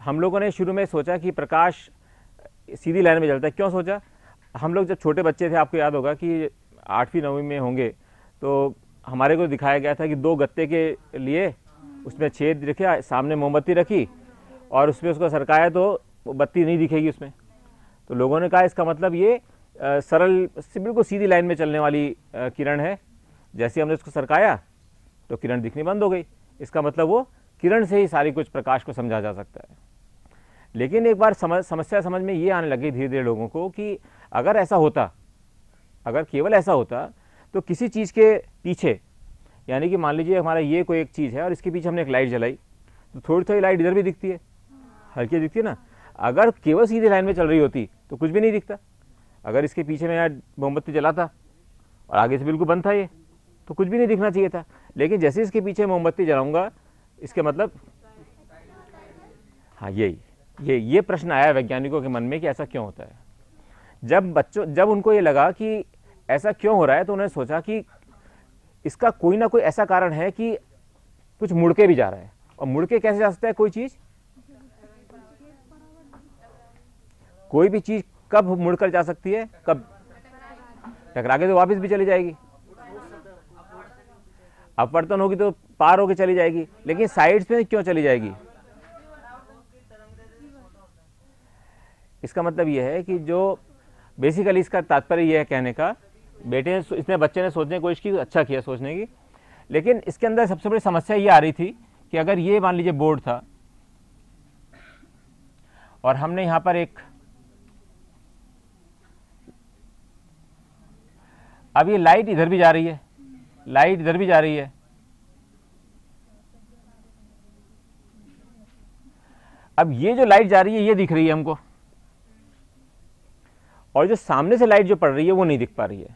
हम लोगों ने शुरू में सोचा कि प्रकाश सीधी लाइन में चलता है। क्यों सोचा? हम लोग जब छोटे बच्चे थे, आपको याद होगा कि 8वीं 9वीं में होंगे, तो हमारे को दिखाया गया था कि 2 गत्ते के लिए उसमें छेद रखे, सामने मोमबत्ती रखी और उसमें उसको सरकाया तो वो बत्ती नहीं दिखेगी उसमें। तो लोगों ने कहा इसका मतलब ये सरल बिल्कुल सीधी लाइन में चलने वाली किरण है। जैसे हमने उसको सरकाया तो किरण दिखनी बंद हो गई। इसका मतलब वो किरण से ही सारी कुछ प्रकाश को समझा जा सकता है। लेकिन एक बार समस्या समझ में ये आने लगी धीरे धीरे लोगों को कि अगर ऐसा होता, अगर केवल ऐसा होता तो किसी चीज़ के पीछे, यानी कि मान लीजिए हमारा ये कोई एक चीज़ है और इसके पीछे हमने एक लाइट जलाई, तो थोड़ी थोड़ी लाइट इधर भी दिखती है, हल्की दिखती है ना। अगर केवल सीधी लाइन में चल रही होती तो कुछ भी नहीं दिखता। अगर इसके पीछे मैं मोमबत्ती जलाता और आगे से बिल्कुल बंद था ये, तो कुछ भी नहीं दिखना चाहिए था। लेकिन जैसे इसके पीछे मोमबत्ती जलाऊंगा, इसके मतलब हाँ ये प्रश्न आया वैज्ञानिकों के मन में कि ऐसा क्यों होता है। जब उनको ये लगा कि ऐसा क्यों हो रहा है, तो उन्होंने सोचा कि इसका कोई ना कोई ऐसा कारण है कि कुछ मुड़ के भी जा रहा है। और मुड़ के कैसे जा सकता है? कोई चीज, कोई भी चीज कब मुड़कर जा सकती है? कब टकरा के तो वापस भी चली जाएगी, अपवर्तन होगी तो पार होके चली जाएगी। लेकिन साइड्स में क्यों चली जाएगी? इसका मतलब यह है कि जो बेसिकली इसका तात्पर्य यह है कहने का, इसमें बच्चे ने सोचने की कोशिश की, अच्छा किया सोचने की। लेकिन इसके अंदर सबसे बड़ी समस्या ये आ रही थी कि अगर ये मान लीजिए बोर्ड था और हमने यहां पर अब ये लाइट इधर भी जा रही है, लाइट इधर भी जा रही है। अब ये जो लाइट जा रही है ये दिख रही है हमको, और जो सामने से लाइट जो पड़ रही है वो नहीं दिख पा रही है।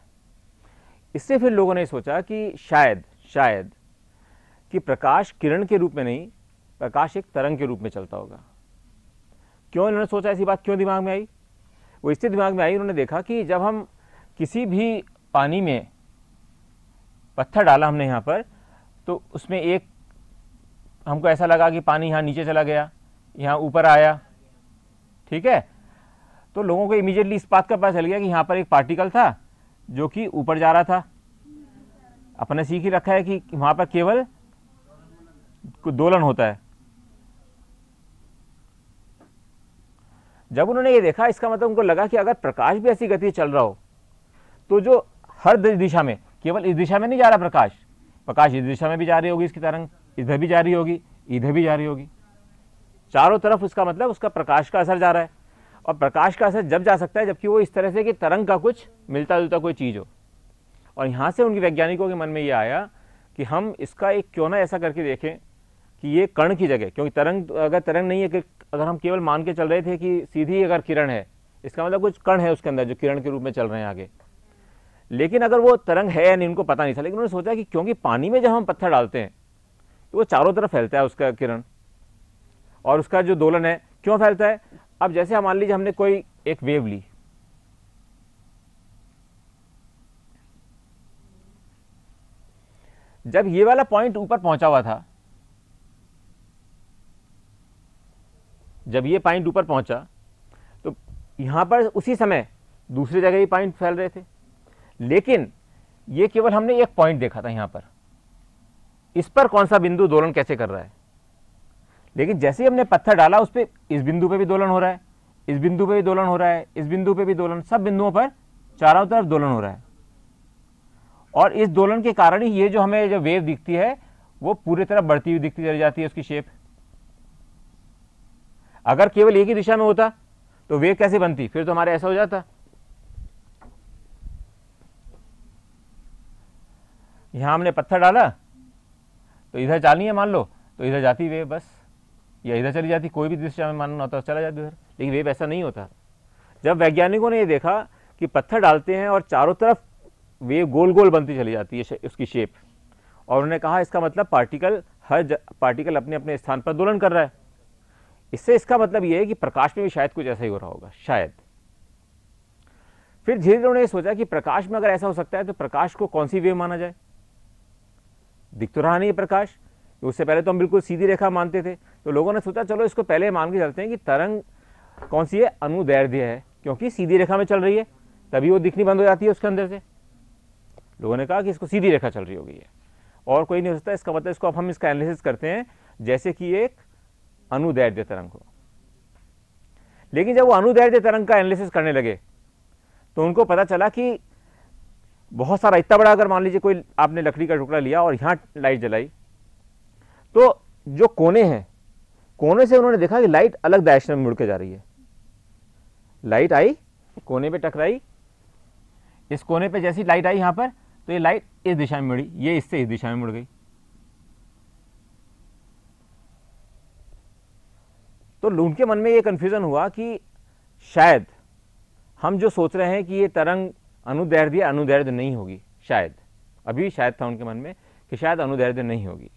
इससे फिर लोगों ने सोचा कि शायद कि प्रकाश किरण के रूप में नहीं, प्रकाश एक तरंग के रूप में चलता होगा। क्यों इन्होंने सोचा? ऐसी बात क्यों दिमाग में आई? वो इससे दिमाग में आई, उन्होंने देखा कि जब हम किसी भी पानी में पत्थर डाला हमने यहाँ पर, तो उसमें हमको ऐसा लगा कि पानी यहाँ नीचे चला गया, यहाँ ऊपर आया, ठीक है। तो लोगों को इमीडिएटली इस बात का पता चल गया कि यहाँ पर एक पार्टिकल था जो कि ऊपर जा रहा था। अपने सीख ही रखा है कि वहां पर केवल दोलन होता है। जब उन्होंने ये देखा, इसका मतलब उनको लगा कि अगर प्रकाश भी ऐसी गति चल रहा हो तो जो हर दिशा में, केवल इस दिशा में नहीं जा रहा प्रकाश इस दिशा में भी जा रही होगी, इसकी तरंग इधर भी जा रही होगी, इधर भी जा रही होगी, चारों तरफ। उसका मतलब उसका प्रकाश का असर जा रहा है। और प्रकाश का असर जब जा सकता है जबकि वो इस तरह से कि तरंग का कुछ मिलता जुलता कोई चीज हो। और यहां से उनके वैज्ञानिकों के मन में ये आया कि हम इसका एक क्यों ना ऐसा करके देखें कि ये कण की जगह, क्योंकि तरंग अगर तरंग नहीं है, कि अगर हम केवल मान के चल रहे थे कि सीधी अगर किरण है, इसका मतलब कुछ कण है उसके अंदर जो किरण के रूप में चल रहे हैं आगे। लेकिन अगर वो तरंग है या नहीं उनको पता नहीं था। लेकिन उन्होंने सोचा कि क्योंकि पानी में जब हम पत्थर डालते हैं तो वो चारों तरफ फैलता है उसका किरण, और उसका जो दोलन है क्यों फैलता है। अब जैसे हम मान लीजिए हमने कोई एक वेव ली, जब ये वाला पॉइंट ऊपर पहुंचा हुआ था, जब ये पॉइंट ऊपर पहुंचा तो यहां पर उसी समय दूसरी जगह ही पॉइंट फैल रहे थे। लेकिन ये केवल हमने एक पॉइंट देखा था यहां पर, इस पर कौन सा बिंदु दोलन कैसे कर रहा है। लेकिन जैसे ही हमने पत्थर डाला उस पर इस बिंदु पे भी दोलन हो रहा है, इस बिंदु पे भी दोलन हो रहा है, इस बिंदु पे भी दोलन, सब बिंदुओं पर चारों तरफ दोलन हो रहा है। और इस दोलन के कारण ही ये जो हमें जो वेव दिखती है वो पूरी तरह बढ़ती हुई दिखती चली जाती है उसकी शेप। अगर केवल एक ही दिशा में होता तो वेव कैसे बनती? फिर तो हमारे ऐसा हो जाता, यहां हमने पत्थर डाला तो इधर चालनी है मान लो, तो इधर जाती वेव बस, या इधर चली जाती, कोई भी दिशा में मानना होता चला जाती उधर। लेकिन वेव ऐसा नहीं होता। जब वैज्ञानिकों ने ये देखा कि पत्थर डालते हैं और चारों तरफ वेव गोल गोल बनती चली जाती है उसकी शेप, और उन्होंने कहा इसका मतलब पार्टिकल अपने अपने स्थान पर दोलन कर रहा है। इससे इसका मतलब यह है कि प्रकाश में भी शायद कुछ ऐसा ही हो रहा होगा, शायद। फिर धीरे धीरे उन्होंने सोचा कि प्रकाश में अगर ऐसा हो सकता है तो प्रकाश को कौन सी वेव माना जाए। दिख तो रहा नहीं है प्रकाश, उससे पहले तो हम बिल्कुल सीधी रेखा मानते थे। तो लोगों ने सोचा चलो इसको पहले मान के चलते हैं कि तरंग कौन सी है, अनुदैर्ध्य है, क्योंकि सीधी रेखा में चल रही है तभी वो दिखनी बंद हो जाती है उसके अंदर से। लोगों ने कहा कि इसको सीधी रेखा चल रही होगी है और कोई नहीं हो सकता, इसका मतलब इसको अब हम इसका एनालिसिस करते हैं जैसे कि एक अनुदैर्ध्य तरंग हो। लेकिन जब वो अनुदैर्ध्य तरंग का एनालिसिस करने लगे तो उनको पता चला कि बहुत सारा, इतना बड़ा अगर मान लीजिए कोई आपने लकड़ी का टुकड़ा लिया और यहां लाइट जलाई, तो जो कोने हैं, कोने से उन्होंने देखा कि लाइट अलग डायरेक्शन में मुड़ के जा रही है। लाइट आई, कोने पे टकराई, इस कोने पे जैसी लाइट आई यहां पर, तो ये लाइट इस दिशा में मुड़ी, ये इससे इस दिशा में मुड़ गई। तो उनके मन में ये कंफ्यूजन हुआ कि शायद हम जो सोच रहे हैं कि ये तरंग अनुदैर्ध्य नहीं होगी, शायद अभी शायद था उनके मन में कि शायद अनुदैर्ध्य नहीं होगी।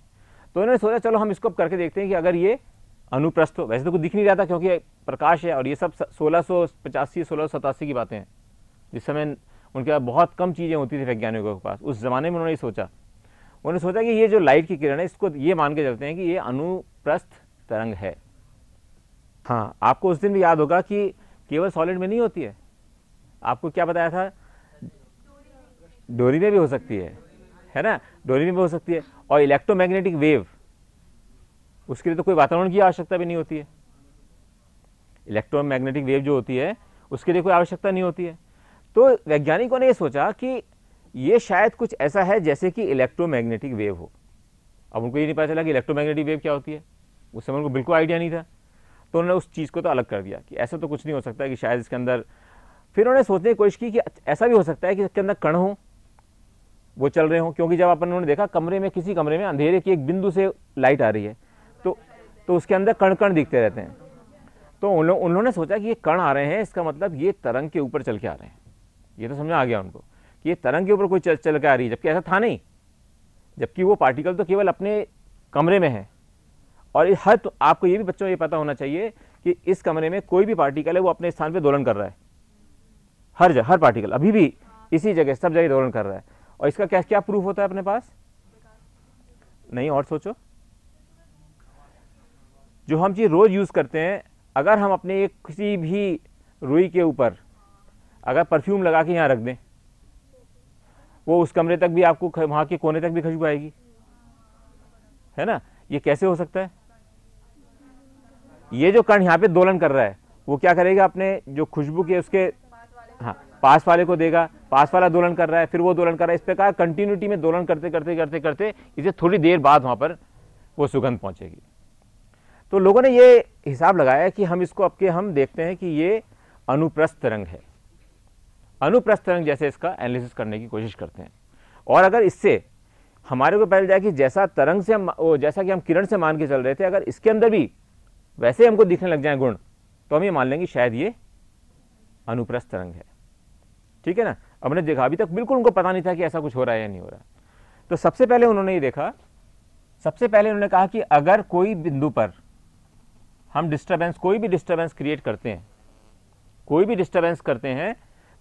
तो उन्होंने सोचा चलो हम इसको करके देखते हैं कि अगर ये अनुप्रस्थ हो। वैसे तो कुछ दिख नहीं रहा था क्योंकि प्रकाश है और ये सब 1685 1687 की बातें हैं, जिस समय उनके पास बहुत कम चीज़ें होती थी वैज्ञानिकों के पास। उस ज़माने में उन्होंने सोचा कि ये जो लाइट की किरण है इसको ये मान के चलते हैं कि ये अनुप्रस्थ तरंग है। हाँ, आपको उस दिन भी याद होगा कि केवल सॉलिड में नहीं होती है। आपको क्या बताया था, डोरी में भी हो सकती है ना, डोरी में भी हो सकती है। और इलेक्ट्रोमैग्नेटिक वेव, उसके लिए तो कोई वातावरण की आवश्यकता भी नहीं होती है। इलेक्ट्रोमैग्नेटिक वेव जो होती है उसके लिए कोई आवश्यकता नहीं होती है। तो वैज्ञानिकों ने यह सोचा कि ये शायद कुछ ऐसा है जैसे कि इलेक्ट्रोमैग्नेटिक वेव हो। अब उनको ये नहीं पता चला कि इलेक्ट्रोमैग्नेटिक वेव क्या होती है, उस समय उनको बिल्कुल आइडिया नहीं था। तो उन्होंने उस चीज़ को तो अलग कर दिया कि ऐसा तो कुछ नहीं हो सकता कि शायद इसके अंदर। फिर उन्होंने सोचने की कोशिश की कि ऐसा भी हो सकता है कि इसके अंदर कण हो, वो चल रहे हो। क्योंकि जब उन्होंने देखा कमरे में, किसी कमरे में अंधेरे की एक बिंदु से लाइट आ रही है तो उसके अंदर कण कण दिखते रहते हैं। तो उन्होंने सोचा कि ये कण आ रहे हैं, इसका मतलब ये तरंग के ऊपर चल के आ रहे हैं। ये तो समझ आ गया उनको कि ये तरंग के ऊपर कोई चल के आ रही है, जबकि ऐसा था नहीं। जबकि वो पार्टिकल तो केवल अपने कमरे में है। और हर, तो आपको ये भी बच्चों ये पता होना चाहिए कि इस कमरे में कोई भी पार्टिकल है वो अपने स्थान पे दोलन कर रहा है। हर जगह, हर पार्टिकल अभी भी इसी जगह, सब जगह दोलन कर रहा है। और इसका क्या क्या प्रूफ होता है अपने पास? नहीं, और सोचो। जो हम चीज रोज यूज करते हैं, अगर हम अपने एक किसी भी रुई के ऊपर अगर परफ्यूम लगा के यहां रख दें, वो उस कमरे तक भी, आपको वहां के कोने तक भी खुशबू आएगी, है ना। ये कैसे हो सकता है? ये जो कण यहाँ पे दोलन कर रहा है वो क्या करेगा, अपने जो खुशबू के उसके, हाँ, पास वाले को देगा, पास वाला दोलन कर रहा है, फिर वो दोलन कर रहा है। इस प्रकार कंटिन्यूटी में दोलन करते करते करते करते इसे थोड़ी देर बाद वहां पर वो सुगंध पहुंचेगी। तो लोगों ने ये हिसाब लगाया कि हम इसको हम देखते हैं कि ये अनुप्रस्थ तरंग है। अनुप्रस्थ तरंग जैसे इसका एनालिसिस करने की कोशिश करते हैं। और अगर इससे हमारे को पता जाए कि जैसा तरंग से जैसा कि हम किरण से मान के चल रहे थे, अगर इसके अंदर भी वैसे हमको दिखने लग जाए गुण, तो हम ये मान लेंगे शायद ये अनुप्रस्थ तरंग है। ठीक है ना। अब हमने देखा, अभी तक बिल्कुल उनको पता नहीं था कि ऐसा कुछ हो रहा है या नहीं हो रहा। तो सबसे पहले उन्होंने ये देखा, सबसे पहले उन्होंने कहा कि अगर कोई बिंदु पर हम डिस्टर्बेंस, कोई भी डिस्टर्बेंस क्रिएट करते हैं, कोई भी डिस्टर्बेंस करते हैं,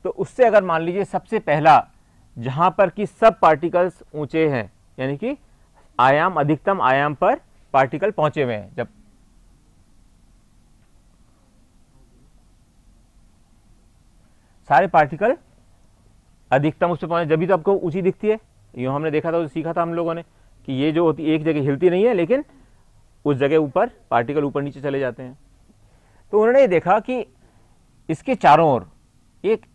तो उससे अगर मान लीजिए सबसे पहला जहां पर कि सब पार्टिकल्स ऊंचे हैं, यानी कि आयाम, अधिकतम आयाम पर पार्टिकल पहुंचे हुए हैं, जब सारे पार्टिकल अधिकतम उस पर पहुंचे, जब भी तो आपको ऊंची दिखती है। यूं हमने देखा था, सीखा था हम लोगों ने कि ये जो होती एक जगह हिलती नहीं है, लेकिन उस जगह ऊपर पार्टिकल ऊपर नीचे चले जाते हैं। तो उन्होंने ये देखा कि इसके चारों ओर एक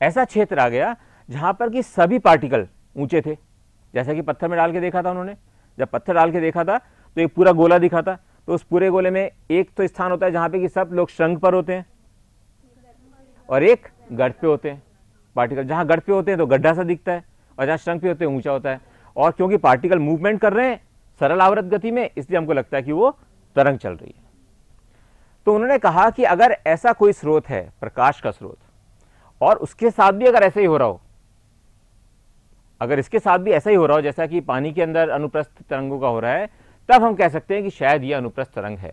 ऐसा क्षेत्र आ गया जहां पर कि सभी पार्टिकल ऊंचे थे। जैसा कि पत्थर में डाल के देखा था उन्होंने, जब पत्थर डाल के देखा था तो एक पूरा गोला दिखा था। तो उस पूरे गोले में एक तो स्थान होता है जहां पे कि सब लोग श्रृंग पर होते हैं, और एक गढ़ पे होते हैं पार्टिकल। जहां गढ़ पे होते हैं तो गड्ढा सा दिखता है, और जहां श्रृंग पे होते हैं ऊंचा होता है। और क्योंकि पार्टिकल मूवमेंट कर रहे हैं सरल आवर्त गति में, इसलिए हमको लगता है कि वो तरंग चल रही है। तो उन्होंने कहा कि अगर ऐसा कोई स्रोत है, प्रकाश का स्रोत, और उसके साथ भी अगर ऐसा ही हो रहा हो, अगर इसके साथ भी ऐसा ही हो रहा हो जैसा कि पानी के अंदर अनुप्रस्थ तरंगों का हो रहा है, तब हम कह सकते हैं कि शायद यह अनुप्रस्थ तरंग है।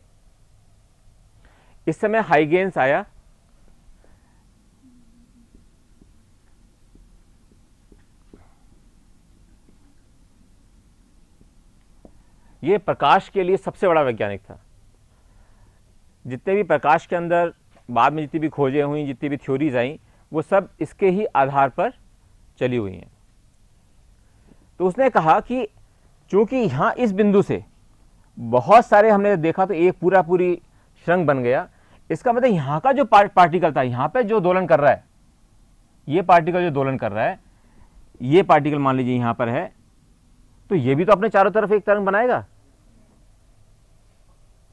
इस समय हाइगेंस आया, ये प्रकाश के लिए सबसे बड़ा वैज्ञानिक था। जितने भी प्रकाश के अंदर बाद में जितनी भी खोजें हुई, जितनी भी थ्योरीज आई, वो सब इसके ही आधार पर चली हुई हैं। तो उसने कहा कि चूंकि यहां इस बिंदु से बहुत सारे हमने देखा तो एक पूरी श्रृंग बन गया, इसका मतलब यहां का जो पार्टिकल था, यहां पे जो दोलन कर रहा है, ये पार्टिकल जो दोलन कर रहा है, ये पार्टिकल मान लीजिए यहां पर है, तो ये भी तो अपने चारों तरफ एक तरंग बनाएगा।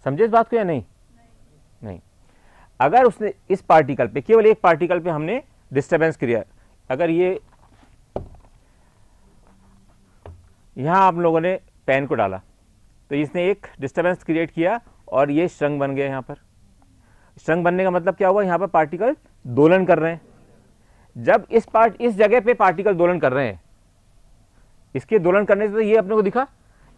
समझे इस बात को या नहीं? नहीं। अगर उसने इस पार्टिकल पे, केवल एक पार्टिकल पे हमने डिस्टर्बेंस किया, अगर ये यहां आप लोगों ने पेन को डाला तो इसने एक डिस्टर्बेंस क्रिएट किया और ये श्रृंग बन गया। यहां पर श्रृंग बनने का मतलब क्या हुआ? यहां पर पार्टिकल दोलन कर रहे हैं। जब इस जगह पे पार्टिकल दोलन कर रहे हैं, इसके दोलन करने से तो ये अपने को दिखा,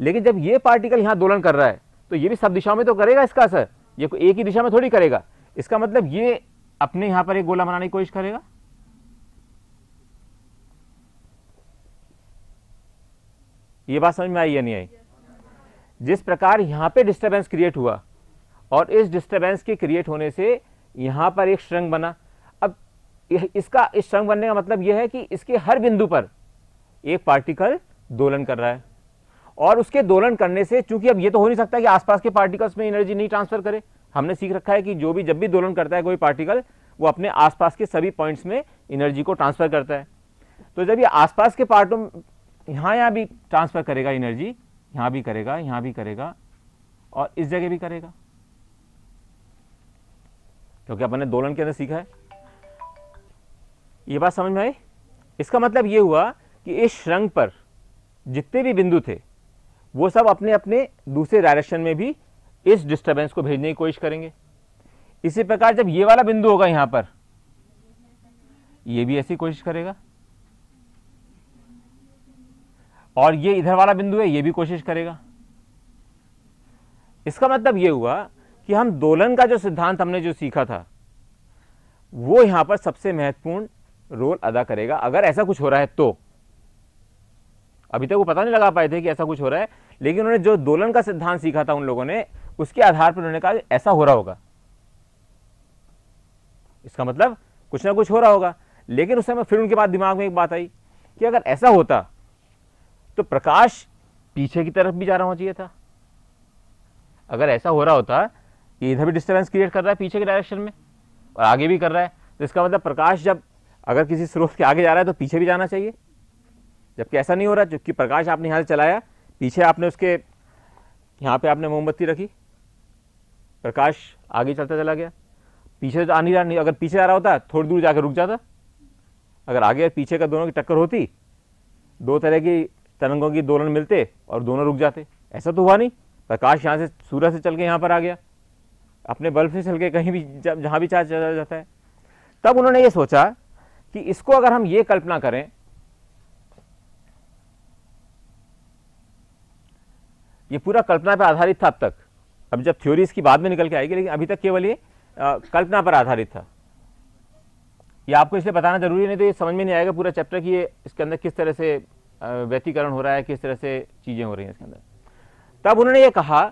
लेकिन जब ये पार्टिकल यहां दोलन कर रहा है तो ये भी सब दिशाओं में तो करेगा इसका असर, ये एक ही दिशा में थोड़ी करेगा। इसका मतलब ये अपने यहां पर एक गोला बनाने की कोशिश करेगा। ये बात समझ में आई या नहीं आई? जिस प्रकार यहां पे डिस्टर्बेंस क्रिएट हुआ और इस डिस्टर्बेंस के क्रिएट होने से यहां पर एक श्रृंग बना। अब इसका इस श्रृंग बनने का मतलब यह है कि इसके हर बिंदु पर एक पार्टिकल दोलन कर रहा है, और उसके दोलन करने से, चूंकि अब ये तो हो नहीं सकता कि आसपास के पार्टिकल्स में एनर्जी नहीं ट्रांसफर करे। हमने सीख रखा है कि जो भी जब भी दोलन करता है कोई पार्टिकल, वो अपने आसपास के सभी पॉइंट्स में एनर्जी को ट्रांसफर करता है। तो जब ये आसपास के पार्टों यहां भी ट्रांसफर करेगा एनर्जी, यहां भी करेगा, यहां भी करेगा और इस जगह भी करेगा, क्योंकि अपन ने दोलन के अंदर सीखा है। ये बात समझ में आई? इसका मतलब ये हुआ कि इस श्रृंग पर जितने भी बिंदु थे वो सब अपने अपने दूसरे डायरेक्शन में भी इस डिस्टर्बेंस को भेजने की कोशिश करेंगे। इसी प्रकार जब ये वाला बिंदु होगा यहां पर, ये भी ऐसी कोशिश करेगा, और ये इधर वाला बिंदु है, ये भी कोशिश करेगा। इसका मतलब ये हुआ कि हम दोलन का जो सिद्धांत हमने जो सीखा था वो यहां पर सबसे महत्वपूर्ण रोल अदा करेगा। अगर ऐसा कुछ हो रहा है तो अभी तक वो पता नहीं लगा पाए थे कि ऐसा कुछ हो रहा है, लेकिन उन्होंने जो दोलन का सिद्धांत सीखा था उन लोगों ने, उसके आधार पर उन्होंने कहा ऐसा हो रहा होगा। इसका मतलब कुछ ना कुछ हो रहा होगा। लेकिन उस समय फिर उनके बाद दिमाग में एक बात आई कि अगर ऐसा होता तो प्रकाश पीछे की तरफ भी जा रहा होना चाहिए था। अगर ऐसा हो रहा होता कि इधर भी डिस्टर्बेंस क्रिएट कर रहा है पीछे के डायरेक्शन में और आगे भी कर रहा है, तो इसका मतलब प्रकाश जब अगर किसी स्रोत के आगे जा रहा है तो पीछे भी जाना चाहिए। जबकि ऐसा नहीं हो रहा, जबकि प्रकाश आपने यहां से चलाया, पीछे आपने उसके यहां पे आपने मोमबत्ती रखी, प्रकाश आगे चलता चला गया, पीछे तो आ नहीं रहा। नहीं, अगर पीछे आ रहा होता थोड़ी दूर जाकर रुक जाता। अगर आगे और पीछे का दोनों की टक्कर होती, दो तरह की तरंगों की दोलन मिलते और दोनों रुक जाते। ऐसा तो हुआ नहीं। प्रकाश यहां से सूरज से चल के यहां पर आ गया, अपने बल्ब से चल के कहीं भी जहां भी चार्ज चला जाता है। तब उन्होंने ये सोचा कि इसको अगर हम ये कल्पना करें, ये पूरा कल्पना पर आधारित था अब तक। अब जब थ्योरी इसकी बाद में निकल के आएगी, लेकिन अभी तक केवल ये कल्पना पर आधारित था। ये आपको इसलिए बताना जरूरी नहीं तो ये समझ में नहीं आएगा पूरा चैप्टर कि ये इसके अंदर किस तरह से व्यतिकरण हो रहा है, किस तरह से चीजें हो रही हैं इसके अंदर। तब उन्होंने ये कहा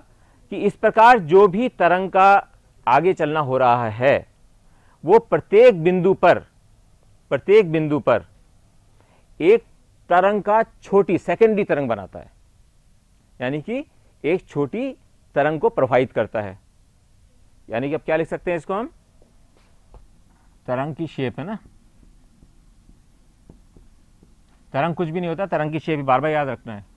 कि इस प्रकार जो भी तरंग का आगे चलना हो रहा है वो प्रत्येक बिंदु पर एक तरंग का छोटी सेकेंडरी तरंग बनाता है, यानी कि एक छोटी तरंग को प्रभावित करता है। यानी कि अब क्या लिख सकते हैं इसको हम, तरंग की शेप है ना, तरंग कुछ भी नहीं होता, तरंग की शेप बार बार याद रखना है।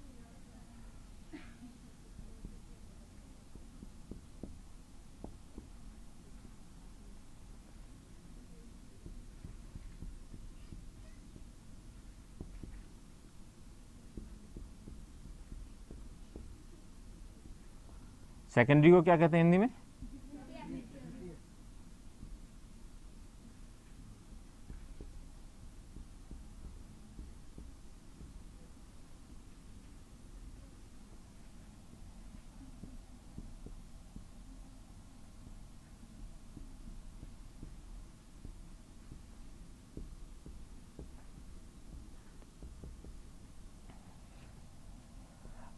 सेकेंडरी को क्या कहते हैं हिंदी में?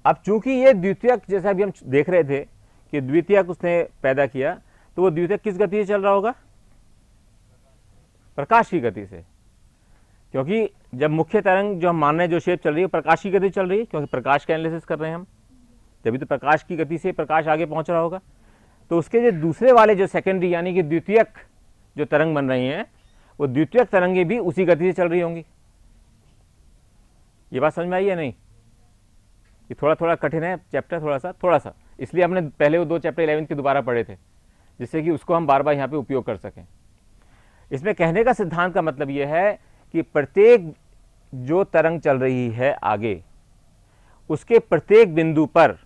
अब चूंकि ये द्वितीयक, जैसा अभी हम देख रहे थे कि द्वितीयक उसने पैदा किया, तो वो द्वितीयक किस गति से चल रहा होगा? प्रकाश की गति से, क्योंकि जब मुख्य तरंग जो हम मान रहे हैं, जो शेप चल रही है, प्रकाश की गति चल रही है, क्योंकि प्रकाश का एनालिसिस कर रहे हैं हम, तभी तो प्रकाश की गति से प्रकाश आगे पहुंच रहा होगा। तो उसके जो दूसरे वाले जो सेकेंडरी यानी कि द्वितीयक जो तरंग बन रही हैं, वो द्वितीयक तरंगे भी उसी गति से चल रही होंगी। ये बात समझ में आई है नहीं? ये थोड़ा थोड़ा कठिन है चैप्टर, थोड़ा सा, इसलिए हमने पहले वो 2 चैप्टर 11 के दोबारा पढ़े थे, जिससे कि उसको हम बार बार यहाँ पे उपयोग कर सकें। इसमें कहने का सिद्धांत का मतलब यह है कि प्रत्येक जो तरंग चल रही है आगे, उसके प्रत्येक बिंदु पर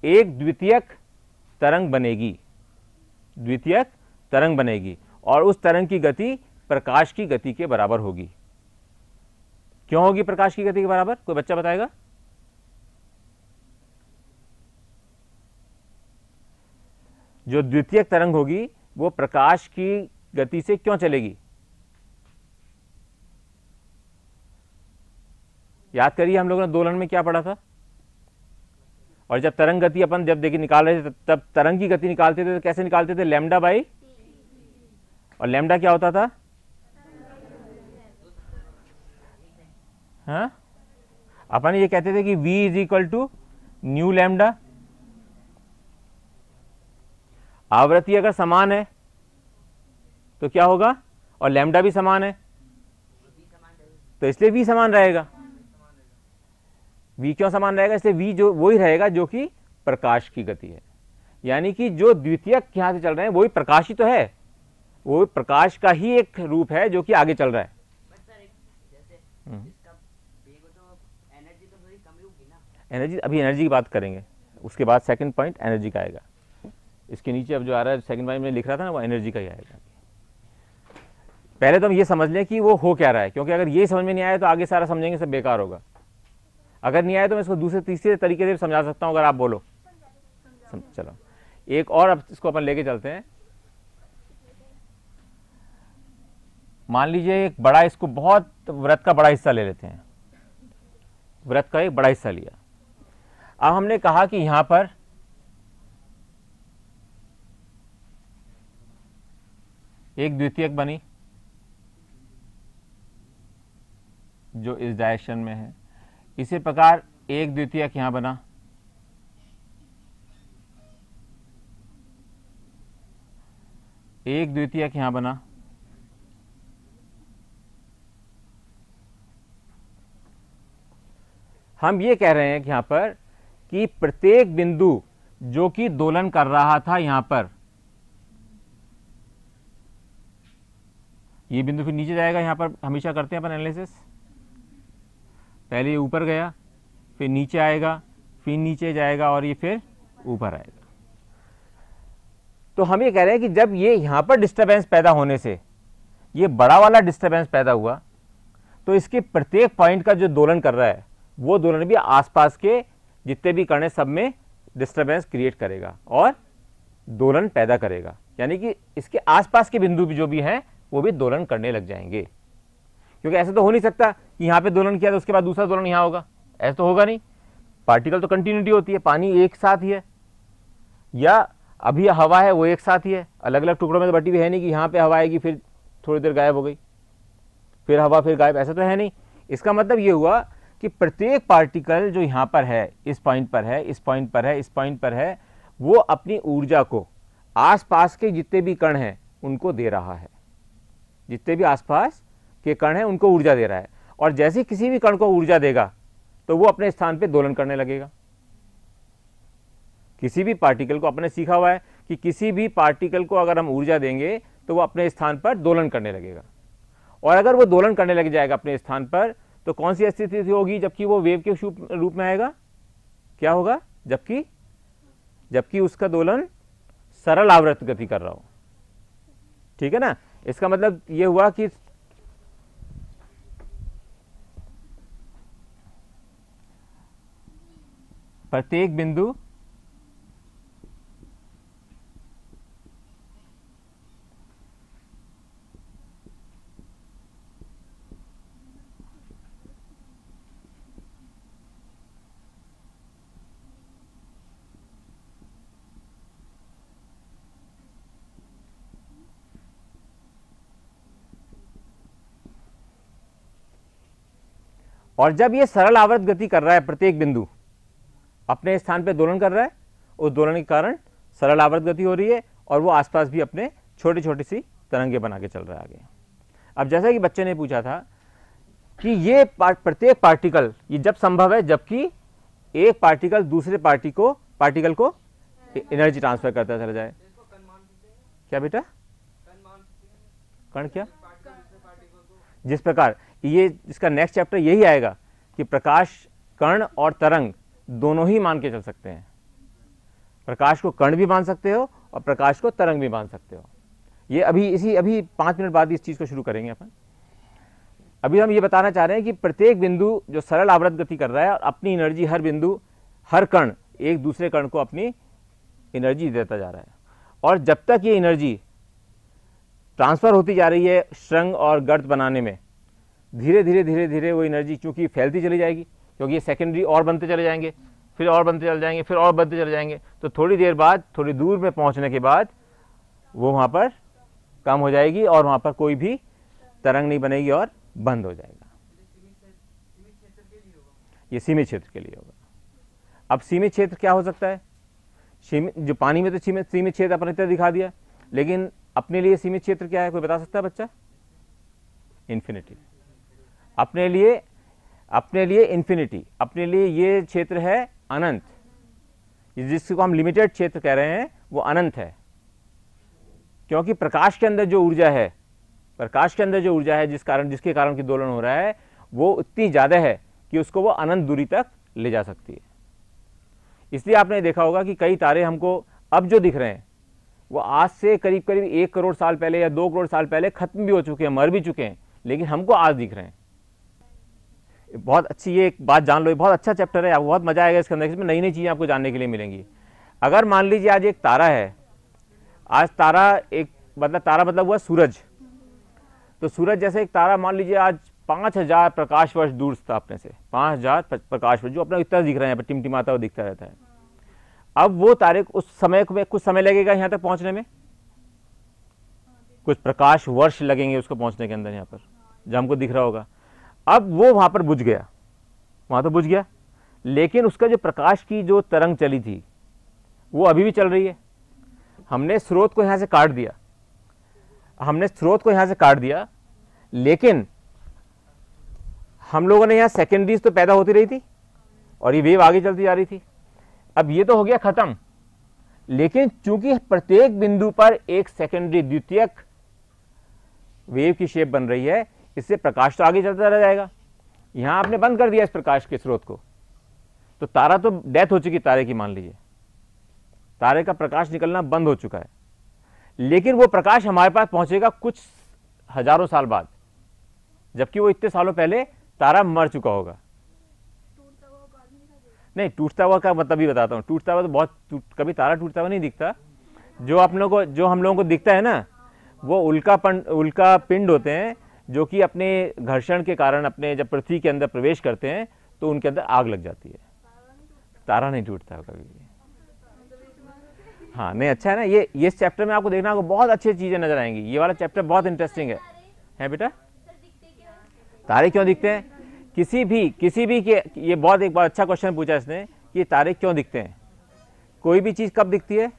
एक द्वितीयक तरंग बनेगी, द्वितीयक तरंग बनेगी, और उस तरंग की गति प्रकाश की गति के बराबर होगी। क्यों होगी प्रकाश की गति के बराबर? कोई बच्चा बताएगा? जो द्वितीयक तरंग होगी वो प्रकाश की गति से क्यों चलेगी? याद करिए, हम लोगों ने दोलन में क्या पढ़ा था? और जब तरंग गति अपन जब देखिए निकाल रहे थे, तब तरंग की गति निकालते थे तो कैसे निकालते थे? लैम्डा बाई, और लैम्डा क्या होता था? हाँ, अपन ये कहते थे कि v is equal to nu lambda. आवृत्ति अगर समान है तो क्या होगा? और लैम्डा भी समान है, तो इसलिए v समान रहेगा। v क्यों समान रहेगा? इसलिए v जो वही रहेगा जो कि प्रकाश की गति है, यानी कि जो द्वितीयक यहां से चल रहे हैं वही प्रकाश ही तो है, वो प्रकाश का ही एक रूप है जो कि आगे चल रहा है। एनर्जी, अभी एनर्जी की बात करेंगे, उसके बाद सेकंड पॉइंट एनर्जी का आएगा। इसके नीचे अब जो आ रहा है सेकंड पॉइंट में लिख रहा था ना, वो एनर्जी का ही आएगा। पहले तो हम ये समझ लें कि वो हो क्या रहा है, क्योंकि अगर ये समझ में नहीं आया तो आगे सारा समझेंगे सब बेकार होगा। अगर नहीं आया तो मैं इसको दूसरे तीसरे तरीके से समझा सकता हूं, अगर आप बोलो। चलो एक और, अब इसको अपन लेके चलते हैं। मान लीजिए एक बड़ा, इसको बहुत व्रत का बड़ा हिस्सा ले लेते हैं, व्रत का एक बड़ा हिस्सा लिया। अब हमने कहा कि यहां पर एक द्वितीयक बनी जो इस डायरेक्शन में है, इसी प्रकार एक द्वितीयक यहां बना, एक द्वितीयक यहां बना, हम ये कह रहे हैं कि यहां पर कि प्रत्येक बिंदु जो कि दोलन कर रहा था, यहां पर ये बिंदु फिर नीचे जाएगा। यहां पर हमेशा करते हैं अपन एनालिसिस, पहले ये ऊपर गया, फिर नीचे आएगा, फिर नीचे जाएगा, और ये फिर ऊपर आएगा। तो हम ये कह रहे हैं कि जब ये यहां पर डिस्टर्बेंस पैदा होने से ये बड़ा वाला डिस्टर्बेंस पैदा हुआ, तो इसके प्रत्येक पॉइंट का जो दोलन कर रहा है वो दोलन भी आसपास के जितने भी कण हैं सब में डिस्टर्बेंस क्रिएट करेगा और दोलन पैदा करेगा, यानी कि इसके आसपास के बिंदु भी जो भी हैं वो भी दोलन करने लग जाएंगे। क्योंकि ऐसा तो हो नहीं सकता कि यहां पे दोलन किया तो उसके बाद दूसरा दोलन यहां होगा, ऐसा तो होगा नहीं। पार्टिकल तो कंटिन्यूटी होती है, पानी एक साथ ही है, या अभी हवा है वो एक साथ ही है, अलग अलग टुकड़ों में तो बटी हुई है नहीं कि यहां पे हवा आएगी फिर थोड़ी देर गायब हो गई, फिर हवा फिर गायब, ऐसा तो है नहीं। इसका मतलब ये हुआ कि प्रत्येक पार्टिकल जो यहां पर है, इस पॉइंट पर है, इस पॉइंट पर है, इस पॉइंट पर है, वो अपनी ऊर्जा को आसपास के जितने भी कण हैं उनको दे रहा है, जितने भी आसपास के कण हैं उनको ऊर्जा दे रहा है। और जैसे किसी भी कण को ऊर्जा देगा तो वो अपने स्थान पे दोलन करने लगेगा। किसी भी पार्टिकल को, अपने सीखा हुआ है कि किसी भी पार्टिकल को अगर हम ऊर्जा देंगे तो वो अपने स्थान पर दोलन करने लगेगा, और अगर वो दोलन करने लग जाएगा अपने स्थान पर तो कौन सी स्थिति होगी? जबकि वो वेव के रूप में आएगा, क्या होगा? जबकि उसका दोलन सरल आवर्त गति कर रहा हो, ठीक है ना। इसका मतलब ये हुआ कि प्रत्येक बिंदु और जब ये सरल आवर्त गति कर रहा है, प्रत्येक बिंदु अपने स्थान पे दोलन कर रहा है, उस दोलन के कारण सरल आवर्त गति हो रही है और वो आसपास भी अपने छोटी छोटी सी तरंगे बना के चल रहा है आगे। अब जैसा कि बच्चे ने पूछा था कि ये प्रत्येक पार्टिकल, ये जब संभव है जबकि एक पार्टिकल दूसरे पार्टिकल को एनर्जी ट्रांसफर करता चला जाए। क्या बेटा? कण क्या? जिस प्रकार ये, इसका नेक्स्ट चैप्टर यही आएगा कि प्रकाश, कण और तरंग दोनों ही मान के चल सकते हैं। प्रकाश को कण भी मान सकते हो और प्रकाश को तरंग भी मान सकते हो। ये अभी 5 मिनट बाद इस चीज को शुरू करेंगे अपन। अभी हम ये बताना चाह रहे हैं कि प्रत्येक बिंदु जो सरल आवर्त गति कर रहा है और अपनी एनर्जी, हर बिंदु, हर कण एक दूसरे कण को अपनी एनर्जी देता जा रहा है। और जब तक ये एनर्जी ट्रांसफर होती जा रही है श्रृंग और गर्त बनाने में, धीरे धीरे वो एनर्जी चूंकि फैलती चली जाएगी, क्योंकि ये सेकेंडरी और बनते चले जाएंगे, फिर और बनते चले जाएंगे, फिर और बनते चले जाएंगे, तो थोड़ी देर बाद, थोड़ी दूर में पहुंचने के बाद वो वहां पर कम हो जाएगी और वहां पर कोई भी तरंग नहीं बनेगी और बंद हो जाएगा। ये सीमित क्षेत्र के लिए होगा। अब सीमित क्षेत्र क्या हो सकता है? जो पानी में तो सीमित क्षेत्र अपन इतना दिखा दिया, लेकिन अपने लिए सीमित क्षेत्र क्या है, कोई बता सकता है बच्चा? इन्फिनिटी। अपने लिए इन्फिनिटी, अपने लिए ये क्षेत्र है अनंत। जिसको हम लिमिटेड क्षेत्र कह रहे हैं वो अनंत है, क्योंकि प्रकाश के अंदर जो ऊर्जा है, जिसके कारण की दोलन हो रहा है, वो इतनी ज्यादा है कि उसको वो अनंत दूरी तक ले जा सकती है। इसलिए आपने देखा होगा कि कई तारे हमको अब जो दिख रहे हैं वो आज से करीब 1 करोड़ साल पहले या 2 करोड़ साल पहले खत्म भी हो चुके हैं, मर भी चुके हैं, लेकिन हमको आज दिख रहे हैं। बहुत अच्छी ये एक बात जान लो, ये बहुत अच्छा चैप्टर है, आपको बहुत मजा आएगा इसके अंदर, इसमें नई नई चीजें आपको जानने के लिए मिलेंगी। अगर मान लीजिए आज एक तारा है, आज तारा मतलब हुआ सूरज, तो सूरज जैसे एक तारा मान लीजिए आज 5000 प्रकाश वर्ष दूर था अपने से, 5000 प्रकाश वर्ष, जो अपना इतना दिख रहा है, टिमटिमाता हुआ दिखता रहता है। अब वो तारे उस समय में कुछ समय लगेगा यहाँ तक पहुंचने में, कुछ प्रकाश वर्ष लगेंगे उसको पहुंचने के अंदर, यहाँ पर जो हमको दिख रहा होगा। अब वो वहां पर बुझ गया, वहां तो बुझ गया, लेकिन उसका जो प्रकाश की जो तरंग चली थी वो अभी भी चल रही है। हमने स्रोत को यहां से काट दिया, लेकिन हम लोगों ने यहां सेकेंडरीज तो पैदा होती रही थी और ये वेव आगे चलती जा रही थी। अब ये तो हो गया खत्म, लेकिन चूंकि प्रत्येक बिंदु पर एक सेकेंडरी, द्वितीयक वेव की शेप बन रही है, इससे प्रकाश तो आगे चलता रह जाएगा। यहां आपने बंद कर दिया इस प्रकाश के स्रोत को, तो तारा तो डेथ हो चुकी तारे की, मान लीजिए तारे का प्रकाश निकलना बंद हो चुका है, लेकिन वो प्रकाश हमारे पास पहुंचेगा कुछ हजारों साल बाद, जबकि वो इतने सालों पहले तारा मर चुका होगा। नहीं, टूटता हुआ का मतलब भी बताता हूँ। टूटता हुआ तो कभी तारा टूटता हुआ नहीं दिखता। जो हम लोगों को दिखता है ना, वो उल्का पिंड होते हैं, जो कि अपने घर्षण के कारण अपने जब पृथ्वी के अंदर प्रवेश करते हैं तो उनके अंदर आग लग जाती है। तारा नहीं टूटता कभी भी। हाँ, नहीं, अच्छा है ना। ये इस चैप्टर में आपको देखना, आपको बहुत अच्छी चीजें नजर आएंगी। ये वाला चैप्टर बहुत इंटरेस्टिंग है बेटा। तारे क्यों दिखते हैं? किसी भी के, ये बहुत एक बार अच्छा क्वेश्चन पूछा इसने कि तारे क्यों दिखते हैं। कोई भी चीज कब दिखती है?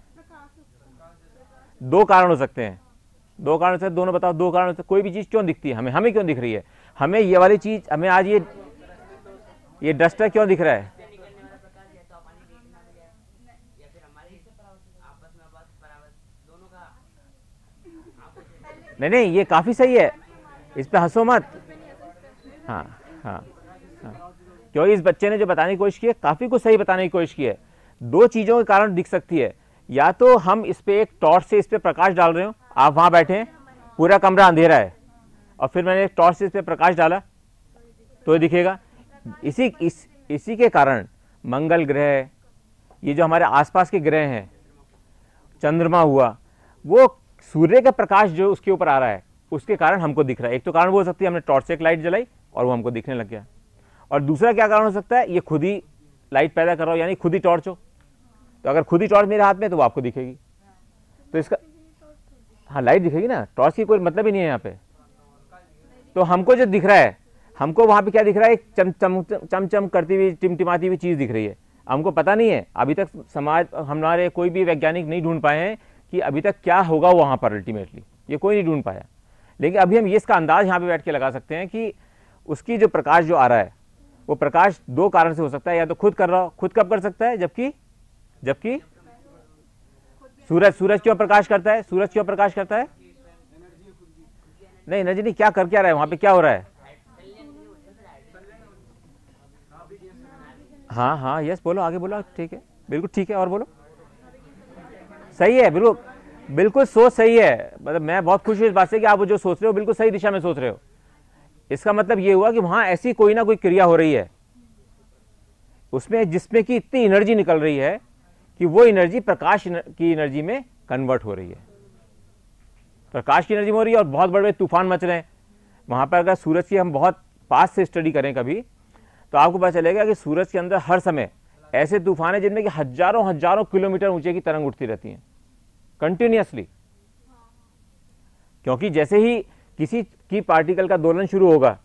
2 कारण हो सकते हैं, दोनों बताओ। 2 कारण से कोई भी चीज क्यों दिखती है हमें क्यों दिख रही है? हमें ये वाली चीज, हमें आज ये डस्टर क्यों दिख रहा है? नहीं, ये काफी सही है, इस पे हंसो मत। हाँ, क्योंकि इस बच्चे ने जो बताने की कोशिश की है, काफी कुछ सही बताने की कोशिश की है। 2 चीजों के कारण दिख सकती है। या तो हम इस पे एक टॉर्च से इस पे प्रकाश डाल रहे हो, आप वहां बैठे हैं, पूरा कमरा अंधेरा है, और फिर मैंने एक टॉर्च से इस पे प्रकाश डाला तो ये दिखेगा। इसी के कारण मंगल ग्रह, ये जो हमारे आसपास के ग्रह हैं, चंद्रमा हुआ, वो सूर्य का प्रकाश जो उसके ऊपर आ रहा है उसके कारण हमको दिख रहा है। एक तो कारण वो हो सकती है हमने टॉर्च से एक लाइट जलाई और वो हमको दिखने लग गया। और दूसरा क्या कारण हो सकता है? ये खुद ही लाइट पैदा कर रहा हो, यानी खुद ही टॉर्च हो। तो अगर खुद ही टॉर्च मेरे हाथ में तो वो आपको दिखेगी। तो इसका, हाँ, लाइट दिखेगी ना, टॉर्च की कोई मतलब ही नहीं है यहाँ पे। तो हमको जो दिख रहा है, हमको वहां पे क्या दिख रहा है, एक चम करती हुई टिमटिमाती हुई चीज दिख रही है। हमको पता नहीं है अभी तक, समाज हमारे कोई भी वैज्ञानिक नहीं ढूंढ पाए हैं कि अभी तक क्या होगा वहां पर अल्टीमेटली, ये कोई नहीं ढूंढ पाया। लेकिन अभी हम ये इसका अंदाज यहाँ पे बैठ के लगा सकते हैं कि उसकी जो प्रकाश जो आ रहा है वो प्रकाश दो कारण से हो सकता है, या तो खुद कर रहा हो, खुद कब कर सकता है, जबकि सूरज क्यों प्रकाश करता है, सूरज क्यों प्रकाश करता है, नहीं एनर्जी नहीं, क्या कर क्या रहा है वहां पे, क्या हो रहा है, हाँ हाँ यस बोलो, आगे बोलो, ठीक है बिल्कुल ठीक है, और बोलो, सही है, बिल्कुल बिल्कुल सोच सही है। मतलब मैं बहुत खुश हूं इस बात से कि आप जो सोच रहे हो बिल्कुल सही दिशा में सोच रहे हो। इसका मतलब ये हुआ कि वहां ऐसी कोई ना कोई क्रिया हो रही है उसमें जिसमें कि इतनी एनर्जी निकल रही है कि वो एनर्जी प्रकाश की एनर्जी में कन्वर्ट हो रही है, प्रकाश की एनर्जी में हो रही है, और बहुत बड़े तूफान मच रहे हैं वहां पर। अगर सूरज की हम बहुत पास से स्टडी करें कभी, तो आपको पता चलेगा कि सूरज के अंदर हर समय ऐसे तूफान है जिनमें कि हजारों हजारों किलोमीटर ऊंचे की तरंग उठती रहती हैं कंटिन्यूअसली। क्योंकि जैसे ही किसी की पार्टिकल का दोलन शुरू होगा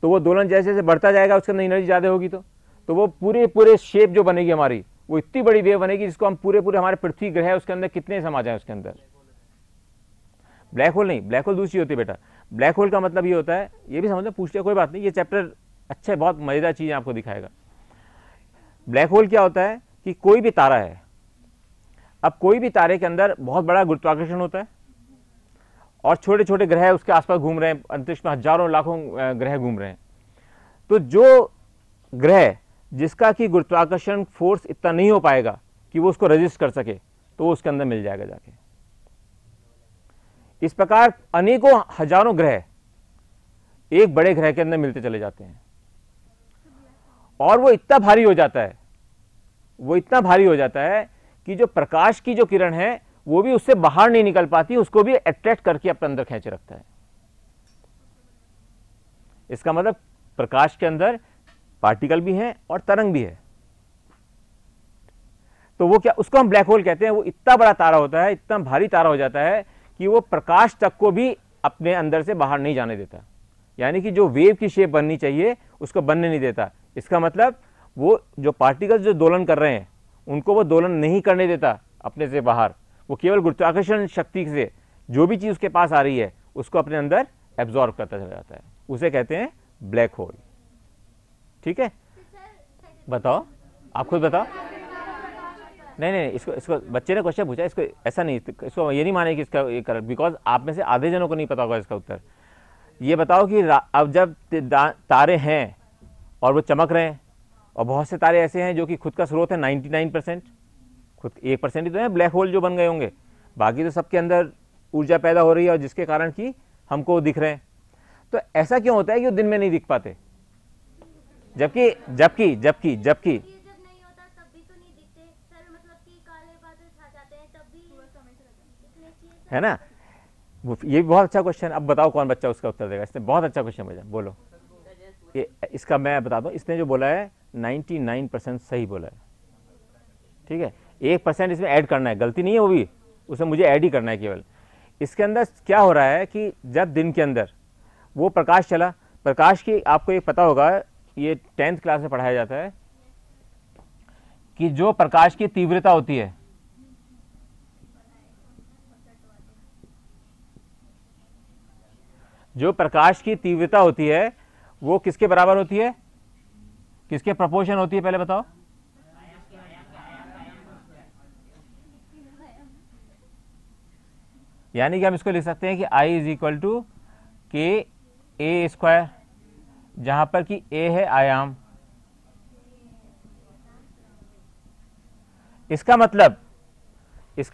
तो वो दोलन जैसे जैसे बढ़ता जाएगा उसके अंदर एनर्जी ज्यादा होगी, तो वो पूरे शेप जो बनेगी हमारी, वो इतनी बड़ी वेव बनेगी जिसको हम पूरे हमारे पृथ्वी ग्रह है उसके अंदर कितने समा जाए उसके अंदर। ब्लैक होल नहीं, ब्लैक होल दूसरी होती है बेटा। ब्लैक होल का मतलब ये होता है, ये भी समझ लो, पूछ लिया कोई बात नहीं, ये चैप्टर अच्छा है, बहुत मजेदार चीज आपको दिखाएगा। ब्लैक होल क्या होता है कि कोई भी तारा है, अब कोई भी तारे के अंदर बहुत बड़ा गुरुत्वाकर्षण होता है और छोटे छोटे ग्रह उसके आसपास घूम रहे हैं, अंतरिक्ष में हजारों लाखों ग्रह घूम रहे हैं। तो जो ग्रह जिसका कि गुरुत्वाकर्षण फोर्स इतना नहीं हो पाएगा कि वो उसको रेजिस्ट कर सके, तो वो उसके अंदर मिल जाएगा जाके। इस प्रकार अनेकों हजारों ग्रह एक बड़े ग्रह के अंदर मिलते चले जाते हैं, और वो इतना भारी हो जाता है, वो इतना भारी हो जाता है कि जो प्रकाश की जो किरण है वो भी उससे बाहर नहीं निकल पाती, उसको भी अट्रैक्ट करके अपने अंदर खींचे रखता है। इसका मतलब प्रकाश के अंदर पार्टिकल भी है और तरंग भी है। तो वो क्या, उसको हम ब्लैक होल कहते हैं। वो इतना बड़ा तारा होता है, इतना भारी तारा हो जाता है कि वो प्रकाश तक को भी अपने अंदर से बाहर नहीं जाने देता, यानी कि जो वेव की शेप बननी चाहिए उसको बनने नहीं देता। इसका मतलब वो जो पार्टिकल्स जो दोलन कर रहे हैं उनको वो दोलन नहीं करने देता अपने से बाहर, वो केवल गुरुत्वाकर्षण शक्ति से जो भी चीज उसके पास आ रही है उसको अपने अंदर एब्जॉर्ब करता चला जाता है, उसे कहते हैं ब्लैक होल। ठीक है, बताओ, आप खुद बताओ। नहीं, इसको बच्चे ने क्वेश्चन पूछा, इसको ऐसा नहीं, इसको ये नहीं माने कि इसका ये कर, बिकॉज आप में से आधे जनों को नहीं पता होगा इसका उत्तर। ये बताओ कि अब जब तारे हैं और वो चमक रहे हैं, और बहुत से तारे ऐसे हैं जो कि खुद का स्रोत है 99%, खुद 1% ही तो है ब्लैक होल जो बन गए होंगे, बाकी तो सबके अंदर ऊर्जा पैदा हो रही है और जिसके कारण कि हमको दिख रहे हैं। तो ऐसा क्यों होता है कि वो दिन में नहीं दिख पाते, जबकि जबकि जबकि जबकि है ना। ये भी बहुत अच्छा क्वेश्चन। अब बताओ कौन बच्चा उसका उत्तर देगा, इसने बहुत अच्छा क्वेश्चन भेजा, बोलो। ये इसका मैं बता दूं, इसने जो बोला है 99% सही बोला है, ठीक है। 1% इसमें ऐड करना है, गलती नहीं है वो भी, उसे मुझे ऐड ही करना है केवल। इसके अंदर क्या हो रहा है कि जब दिन के अंदर वो प्रकाश चला, प्रकाश की आपको ये पता होगा, ये 10th क्लास में पढ़ाया जाता है कि जो प्रकाश की तीव्रता होती है, जो प्रकाश की तीव्रता होती है वो किसके बराबर होती है, किसके प्रोपोर्शन होती है, पहले बताओ। यानी कि हम इसको लिख सकते हैं कि I इज इक्वल टू के ए स्क्वायर, जहां पर कि ए है आयाम। इसका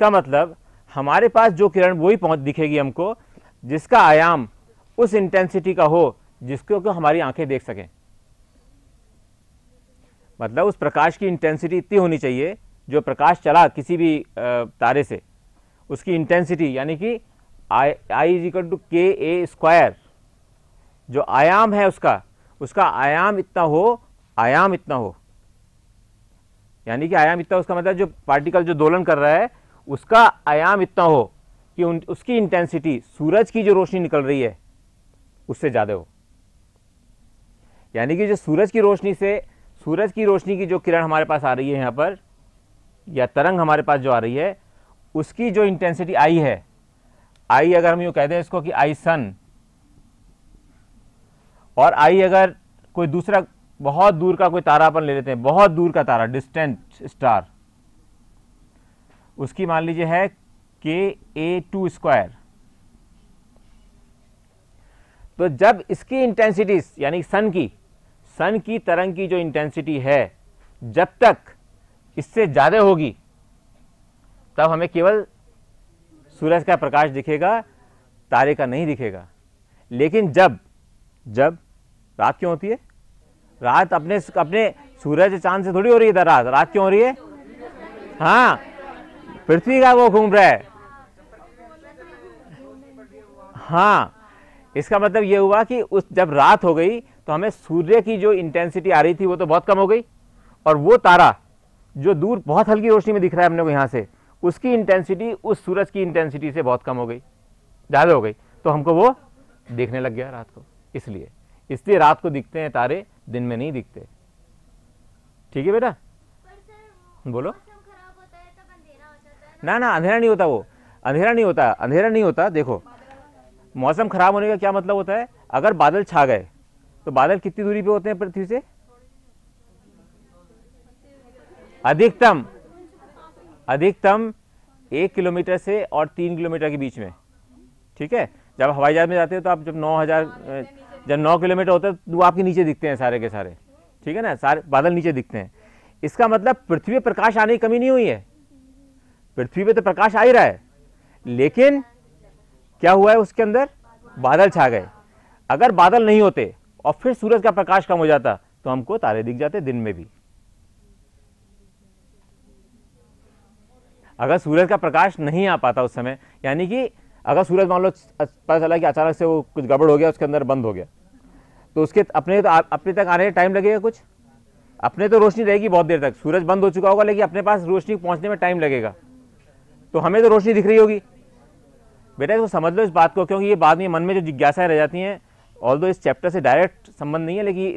मतलब हमारे पास जो किरण वही पहुंच दिखेगी हमको जिसका आयाम उस इंटेंसिटी का हो जिसको को हमारी आंखें देख सकें। मतलब उस प्रकाश की इंटेंसिटी इतनी होनी चाहिए, जो प्रकाश चला किसी भी तारे से, उसकी इंटेंसिटी यानी कि आई इज इक्वल टू के ए स्क्वायर, जो आयाम है उसका आयाम इतना हो, यानी कि आयाम इतना, उसका मतलब जो पार्टिकल जो दोलन कर रहा है उसका आयाम इतना हो कि उसकी इंटेंसिटी सूरज की जो रोशनी निकल रही है उससे ज्यादा हो। यानी कि जो सूरज की रोशनी से, सूरज की रोशनी की जो किरण हमारे पास आ रही है यहाँ पर, या तरंग हमारे पास जो आ रही है, उसकी जो इंटेंसिटी आई है, आई अगर हम यूँ कह दें इसको कि आई सन, और आई अगर कोई दूसरा बहुत दूर का कोई तारा अपन ले लेते हैं, बहुत दूर का तारा, डिस्टेंट स्टार, उसकी मान लीजिए है KA2 स्क्वायर। तो जब इसकी इंटेंसिटी यानी सन की तरंग की जो इंटेंसिटी है, जब तक इससे ज्यादा होगी तब हमें केवल सूरज का प्रकाश दिखेगा, तारे का नहीं दिखेगा। लेकिन जब रात क्यों होती है? रात अपने सूरज चांद से थोड़ी हो रही है रात क्यों हो रही है? हाँ, पृथ्वी का वो घूम रहा है। हाँ, इसका मतलब ये हुआ कि जब रात हो गई तो हमें सूर्य की जो इंटेंसिटी आ रही थी वो तो बहुत कम हो गई, और वो तारा जो दूर बहुत हल्की रोशनी में दिख रहा है अपने को यहाँ से, उसकी इंटेंसिटी उस सूरज की इंटेंसिटी से बहुत कम हो गई, ज़्यादा हो गई, तो हमको वो देखने लग गया रात को। इसलिए रात को दिखते हैं तारे, दिन में नहीं दिखते। ठीक है बेटा, बोलो। ना अंधेरा नहीं होता, वो अंधेरा नहीं होता। देखो, मौसम खराब होने का क्या मतलब होता है? अगर बादल छा गए तो बादल कितनी दूरी पे होते हैं पृथ्वी से? अधिकतम 1 किलोमीटर से और 3 किलोमीटर के बीच में। ठीक है, जब हवाई जहाज में जाते हो तो आप जब 9 किलोमीटर होता है तो वो आपके नीचे दिखते हैं सारे के सारे। ठीक है ना, सारे बादल नीचे दिखते हैं। इसका मतलब पृथ्वी पे प्रकाश आने की कमी नहीं हुई है, पृथ्वी पे तो प्रकाश आ ही रहा है, लेकिन क्या हुआ है, उसके अंदर बादल छा गए। अगर बादल नहीं होते और फिर सूरज का प्रकाश कम हो जाता तो हमको तारे दिख जाते दिन में भी। अगर सूरज का प्रकाश नहीं आ पाता उस समय, यानी कि अगर सूरज मान लो पता चला कि अचानक से वो कुछ गड़बड़ हो गया, उसके अंदर बंद हो गया, तो उसके अपने तक आने में टाइम लगेगा कुछ। अपने तो रोशनी रहेगी बहुत देर तक, सूरज बंद हो चुका होगा, लेकिन अपने पास रोशनी पहुंचने में टाइम लगेगा, तो हमें तो रोशनी दिख रही होगी। बेटा इसको समझ लो इस बात को, क्योंकि ये बाद में मन में जो जिज्ञासाएं रह जाती हैं, ऑल्दो इस चैप्टर से डायरेक्ट संबंध नहीं है, लेकिन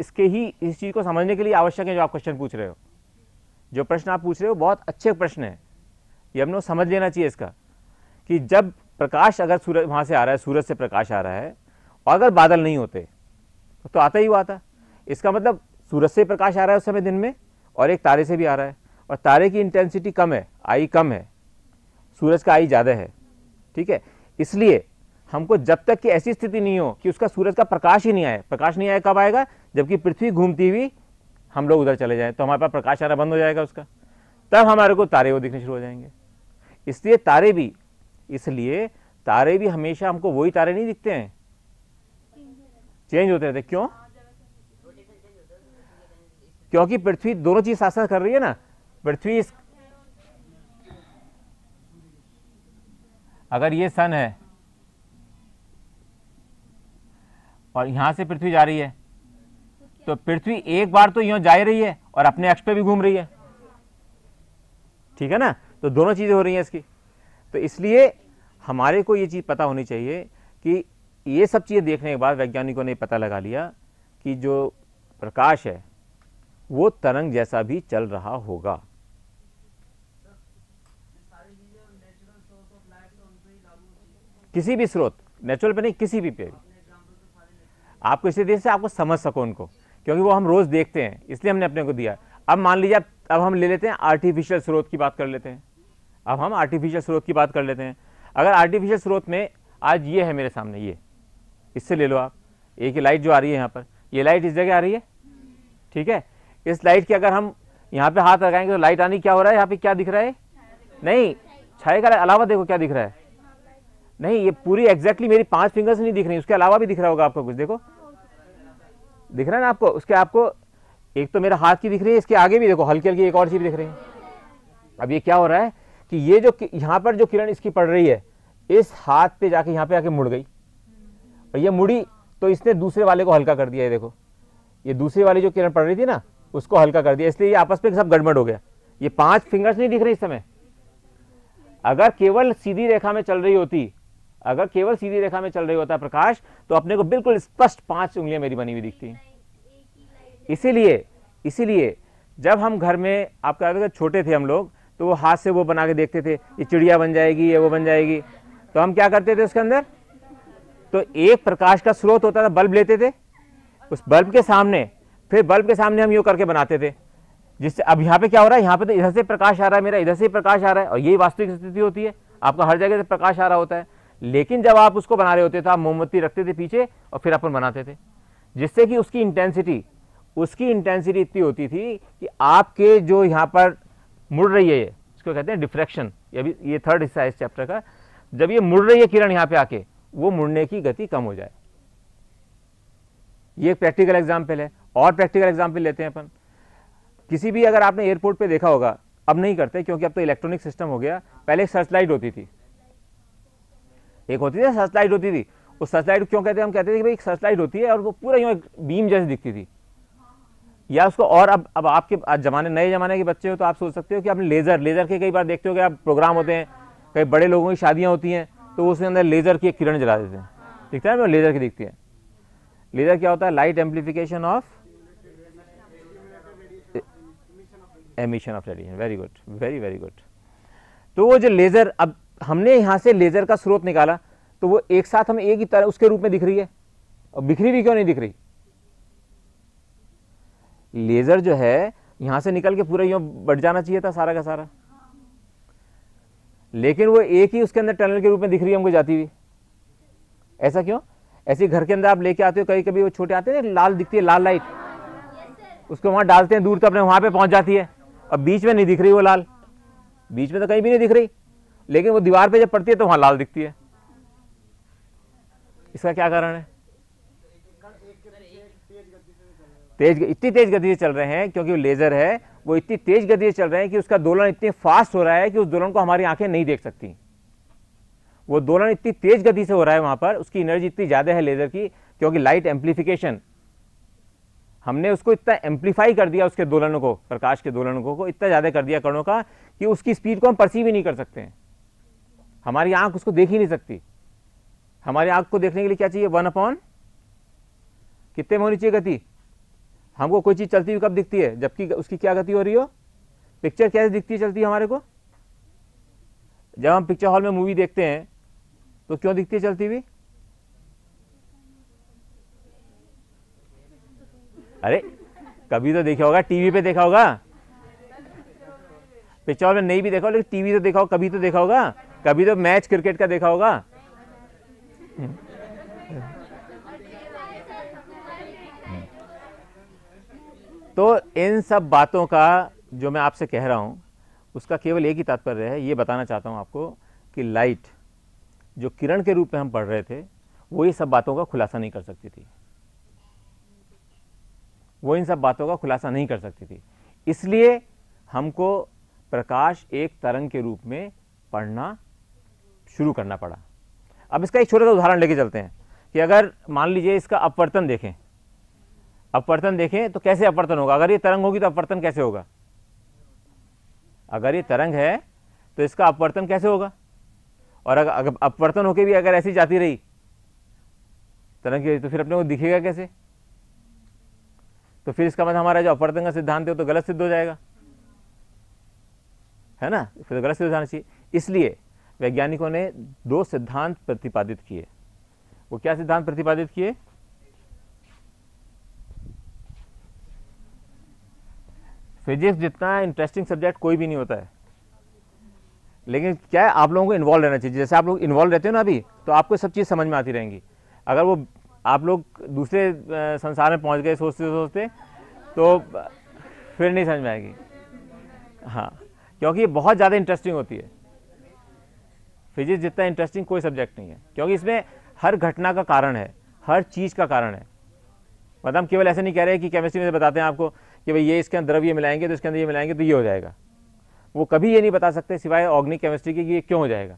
इस चीज़ को समझने के लिए आवश्यक है जो आप क्वेश्चन पूछ रहे हो। जो प्रश्न आप पूछ रहे हो बहुत अच्छे प्रश्न है, ये हमने समझ लेना चाहिए इसका, कि जब प्रकाश अगर सूरज वहाँ से आ रहा है, सूरज से प्रकाश आ रहा है, और अगर बादल नहीं होते तो आता ही हुआ था। इसका मतलब सूरज से प्रकाश आ रहा है उस समय दिन में, और एक तारे से भी आ रहा है, और तारे की इंटेंसिटी कम है, आई कम है, सूरज का आई ज़्यादा है। ठीक है, इसलिए हमको जब तक कि ऐसी स्थिति नहीं हो कि उसका सूरज का प्रकाश ही नहीं आए, प्रकाश नहीं आए कब आएगा? जबकि पृथ्वी घूमती हुई हम लोग उधर चले जाएं, तो हमारे पास प्रकाश आना बंद हो जाएगा उसका, तब हमारे को तारे वो दिखने शुरू हो जाएंगे। इसलिए तारे भी हमेशा हमको वही तारे नहीं दिखते हैं, चेंज होते रहते। क्यों? क्योंकि पृथ्वी दोनों चीज साथ साथ कर रही है ना। पृथ्वी अगर ये सन है और यहां से पृथ्वी जा रही है, तो पृथ्वी एक बार तो यहां जा रही है और अपने अक्ष पे भी घूम रही है। ठीक है ना, तो दोनों चीजें हो रही हैं इसकी। तो इसलिए हमारे को ये चीज पता होनी चाहिए कि ये सब चीजें देखने के बाद वैज्ञानिकों ने पता लगा लिया कि जो प्रकाश है वो तरंग जैसा भी चल रहा होगा। किसी भी स्रोत, नेचुरल पे नहीं, किसी भी पे, आपको इसी तरह से आपको समझ सको उनको, क्योंकि वो हम रोज देखते हैं, इसलिए हमने अपने को दिया। अब मान लीजिए अब हम ले लेते हैं आर्टिफिशियल स्रोत की बात कर लेते हैं। अब हम आर्टिफिशियल स्रोत की बात कर लेते हैं। अगर आर्टिफिशियल स्रोत में आज ये है मेरे सामने, ये इससे ले लो आप, एक ही लाइट जो आ रही है यहाँ पर, ये लाइट इस जगह आ रही है। ठीक है, इस लाइट की अगर हम यहाँ पे हाथ लगाएंगे तो लाइट आनी, क्या हो रहा है यहाँ पे, क्या दिख रहा है? नहीं, छाए का अलावा देखो क्या दिख रहा है। नहीं, ये पूरी एग्जैक्टली मेरी 5 फिंगर्स नहीं दिख रही, उसके अलावा भी दिख रहा होगा आपको कुछ, देखो दिख रहा है ना आपको। उसके आपको एक तो मेरा हाथ की दिख रही है, इसके आगे भी देखो हल्की हल्की एक और चीज दिख रही है। अब ये क्या हो रहा है कि ये जो यहाँ पर जो किरण इसकी पड़ रही है, इस हाथ पे जाके यहाँ पे आके मुड़ गई, और ये मुड़ी तो इसने दूसरे वाले को हल्का कर दिया। ये देखो, ये दूसरी वाली जो किरण पड़ रही थी ना, उसको हल्का कर दिया, इसलिए ये आपस में सब गड़बड़ हो गया। ये 5 फिंगर्स नहीं दिख रही इस समय। अगर केवल सीधी रेखा में चल रही होती, अगर केवल सीधी रेखा में चल रही होता प्रकाश, तो अपने को बिल्कुल स्पष्ट 5 उंगलियां मेरी बनी हुई दिखती। इसीलिए इसीलिए जब हम घर में, आपको याद होगा छोटे थे हम लोग, तो वो हाथ से वो बना के देखते थे, ये चिड़िया बन जाएगी, ये वो बन जाएगी, तो हम क्या करते थे उसके अंदर, तो एक प्रकाश का स्रोत होता था, बल्ब लेते थे, उस बल्ब के सामने, फिर बल्ब के सामने हम यूँ करके बनाते थे, जिससे अब यहाँ पे क्या हो रहा है, यहाँ पे तो इधर से प्रकाश आ रहा है, मेरा इधर से प्रकाश आ रहा है, और यही वास्तविक स्थिति होती है, आपका हर जगह से प्रकाश आ रहा होता है। लेकिन जब आप उसको बना रहे होते थे, आप मोमबत्ती रखते थे पीछे और फिर अपन बनाते थे, जिससे कि उसकी इंटेंसिटी इतनी होती थी कि आपके जो यहाँ पर मुड़ रही है, इसको कहते हैं डिफ्रैक्शन, ये थर्ड हिस्सा है इस चैप्टर का, जब ये मुड़ रही है किरण यहाँ पे आके, वो मुड़ने की गति कम हो जाए। ये एक प्रैक्टिकल एग्जाम्पल है। और प्रैक्टिकल एग्जाम्पल लेते हैं अपन, किसी भी, अगर आपने एयरपोर्ट पे देखा होगा, अब नहीं करते क्योंकि अब तो इलेक्ट्रॉनिक सिस्टम हो गया, पहले एक सर्च लाइट होती थी, एक होती थी सर्च लाइट होती थी, उस सर्च लाइट क्यों कहते हैं, हम कहते थे कि भाई एक सर्च लाइट होती है और वो पूरा यूं एक बीम जैसी दिखती थी, या उसको, और अब आपके नए जमाने के बच्चे हो तो आप सोच सकते हो कि आपने लेजर के कई बार देखते हो कि आप प्रोग्राम होते हैं, कई बड़े लोगों की शादियां होती हैं, तो उसके अंदर लेजर की एक किरण जला देते हैं, दिखता है ना, लेजर की दिखती है। लेजर क्या होता है, light amplification of emission of radiation. Very good, very good. तो वो जो लेजर, अब हमने यहां से लेजर का स्रोत निकाला, तो वो एक साथ हमें एक ही तरह उसके रूप में दिख रही है, और बिखरी भी क्यों नहीं दिख रही, लेजर जो है यहां से निकल के पूरा यूं बढ़ जाना चाहिए था सारा का सारा, लेकिन वो एक ही उसके अंदर टनल के रूप में दिख रही है हमको जाती हुई। ऐसा क्यों? ऐसे घर के अंदर आप लेके आते हो, कभी कभी वो छोटे आते हैं, लाल दिखती है, लाल लाइट, उसको वहां डालते हैं दूर, तो अपने वहां पे पहुंच जाती है, और बीच में नहीं दिख रही वो लाल, बीच में तो कहीं भी नहीं दिख रही, लेकिन वो दीवार पे जब पड़ती है तो वहां लाल दिखती है। इसका क्या कारण है? इतनी तेज गति से चल रहे हैं, क्योंकि वो लेजर है, वो इतनी तेज गति से चल रहे हैं कि उसका दोलन इतने फास्ट हो रहा है कि उस दोलन को हमारी आंखें नहीं देख सकती। वो दोलन इतनी तेज गति से हो रहा है वहां पर, उसकी एनर्जी इतनी ज्यादा है लेजर की, क्योंकि लाइट एम्पलीफिकेशन, हमने उसको इतना एम्पलीफाई कर दिया, उसके दोलनों को, प्रकाश के दोलनों को इतना ज्यादा कर दिया कणों का, कि उसकी स्पीड को हम परसीव ही नहीं कर सकते हैं, हमारी आंख उसको देख ही नहीं सकती। हमारी आंख को देखने के लिए क्या चाहिए, 1/, कितने में होनी चाहिए गति? हमको कोई चीज चलती हुई कब दिखती है, जबकि उसकी क्या गति हो रही हो। पिक्चर कैसे दिखती है, चलती है हमारे को? जब हम पिक्चर हॉल में मूवी देखते हैं तो क्यों दिखती है चलती हुई? अरे कभी तो देखा होगा, टीवी पे देखा होगा, पिक्चर हॉल में नहीं भी देखा हो, लेकिन टीवी तो देखा होगा, कभी तो देखा होगा, कभी तो मैच क्रिकेट का देखा होगा। तो इन सब बातों का जो मैं आपसे कह रहा हूं, उसका केवल एक ही तात्पर्य है, ये बताना चाहता हूं आपको कि लाइट जो किरण के रूप में हम पढ़ रहे थे, वो ये सब बातों का खुलासा नहीं कर सकती थी, वो इन सब बातों का खुलासा नहीं कर सकती थी। इसलिए हमको प्रकाश एक तरंग के रूप में पढ़ना शुरू करना पड़ा। अब इसका एक छोटा सा उदाहरण लेके चलते हैं कि अगर मान लीजिए इसका अपवर्तन देखें, अपवर्तन देखें तो कैसे अपवर्तन होगा? अगर ये तरंग होगी तो अपवर्तन कैसे होगा? अगर ये तरंग है तो इसका अपवर्तन कैसे होगा? और अगर अपवर्तन होके भी अगर ऐसी जाती रही तरंग की, तो फिर अपने को दिखेगा कैसे? तो फिर इसका मतलब हमारा जो अपवर्तन का सिद्धांत है वो तो गलत सिद्ध हो जाएगा, है ना? फिर तो गलत सिद्ध हो जाना चाहिए। इसलिए वैज्ञानिकों ने दो सिद्धांत प्रतिपादित किए। वो क्या सिद्धांत प्रतिपादित किए? फिजिक्स जितना इंटरेस्टिंग सब्जेक्ट कोई भी नहीं होता है, लेकिन क्या है, आप लोगों को इन्वॉल्व रहना चाहिए। जैसे आप लोग इन्वॉल्व रहते हो ना अभी, तो आपको सब चीज़ समझ में आती रहेंगी। अगर वो आप लोग दूसरे संसार में पहुंच गए सोचते सोचते, तो फिर नहीं समझ में आएगी। हाँ, क्योंकि ये बहुत ज़्यादा इंटरेस्टिंग होती है। फिजिक्स जितना इंटरेस्टिंग कोई सब्जेक्ट नहीं है, क्योंकि इसमें हर घटना का कारण है, हर चीज़ का कारण है। मतलब हम केवल ऐसे नहीं कह रहे कि केमिस्ट्री में से बताते हैं आपको कि भाई ये इसके अंदर द्रव्य मिलाएंगे तो इसके अंदर ये मिलाएंगे तो ये हो जाएगा। वो कभी ये नहीं बता सकते सिवाय ऑर्गेनिक केमिस्ट्री की कि ये क्यों हो जाएगा।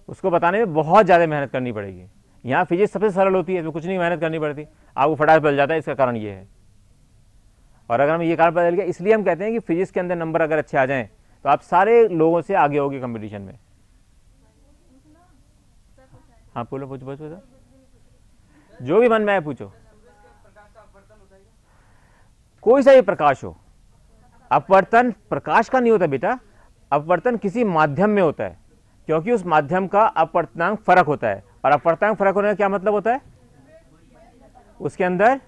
उसको बताने में बहुत ज़्यादा मेहनत करनी पड़ेगी। यहाँ फिजिक्स सबसे सरल होती है, इसमें कुछ नहीं मेहनत करनी पड़ती, आपको फटाफट बदल जाता है। इसका कारण ये है। और अगर हम ये कारण बदल गया, इसलिए हम कहते हैं कि फिजिक्स के अंदर नंबर अगर अच्छे आ जाएं तो आप सारे लोगों से आगे होगे कंपटीशन में। हाँ बोलो, पूछो, जो भी मन में आए पूछो। कोई सा भी प्रकाश हो, अपवर्तन प्रकाश का नहीं होता बेटा, अपवर्तन किसी माध्यम में होता है, क्योंकि उस माध्यम का अपवर्तनांक फर्क होता है, और अपवर्तनांक फर्क होने का क्या मतलब होता है, उसके अंदर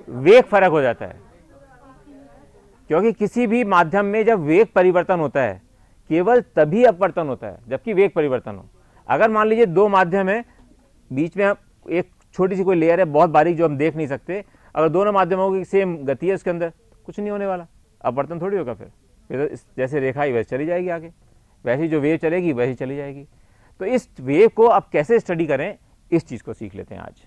वेग फर्क हो जाता है। क्योंकि किसी भी माध्यम में जब वेग परिवर्तन होता है केवल तभी अपवर्तन होता है जबकि वेग परिवर्तन हो। अगर मान लीजिए दो माध्यम है, बीच में एक छोटी सी कोई लेयर है बहुत बारीक जो हम देख नहीं सकते, अगर दोनों माध्यमों की सेम गति है उसके अंदर कुछ नहीं होने वाला, अपवर्तन थोड़ी होगा। फिर तो जैसे रेखा ही वैसे चली जाएगी आगे, वैसी जो वेव चलेगी वैसी चली जाएगी। तो इस वेव को अब कैसे स्टडी करें, इस चीज को सीख लेते हैं आज।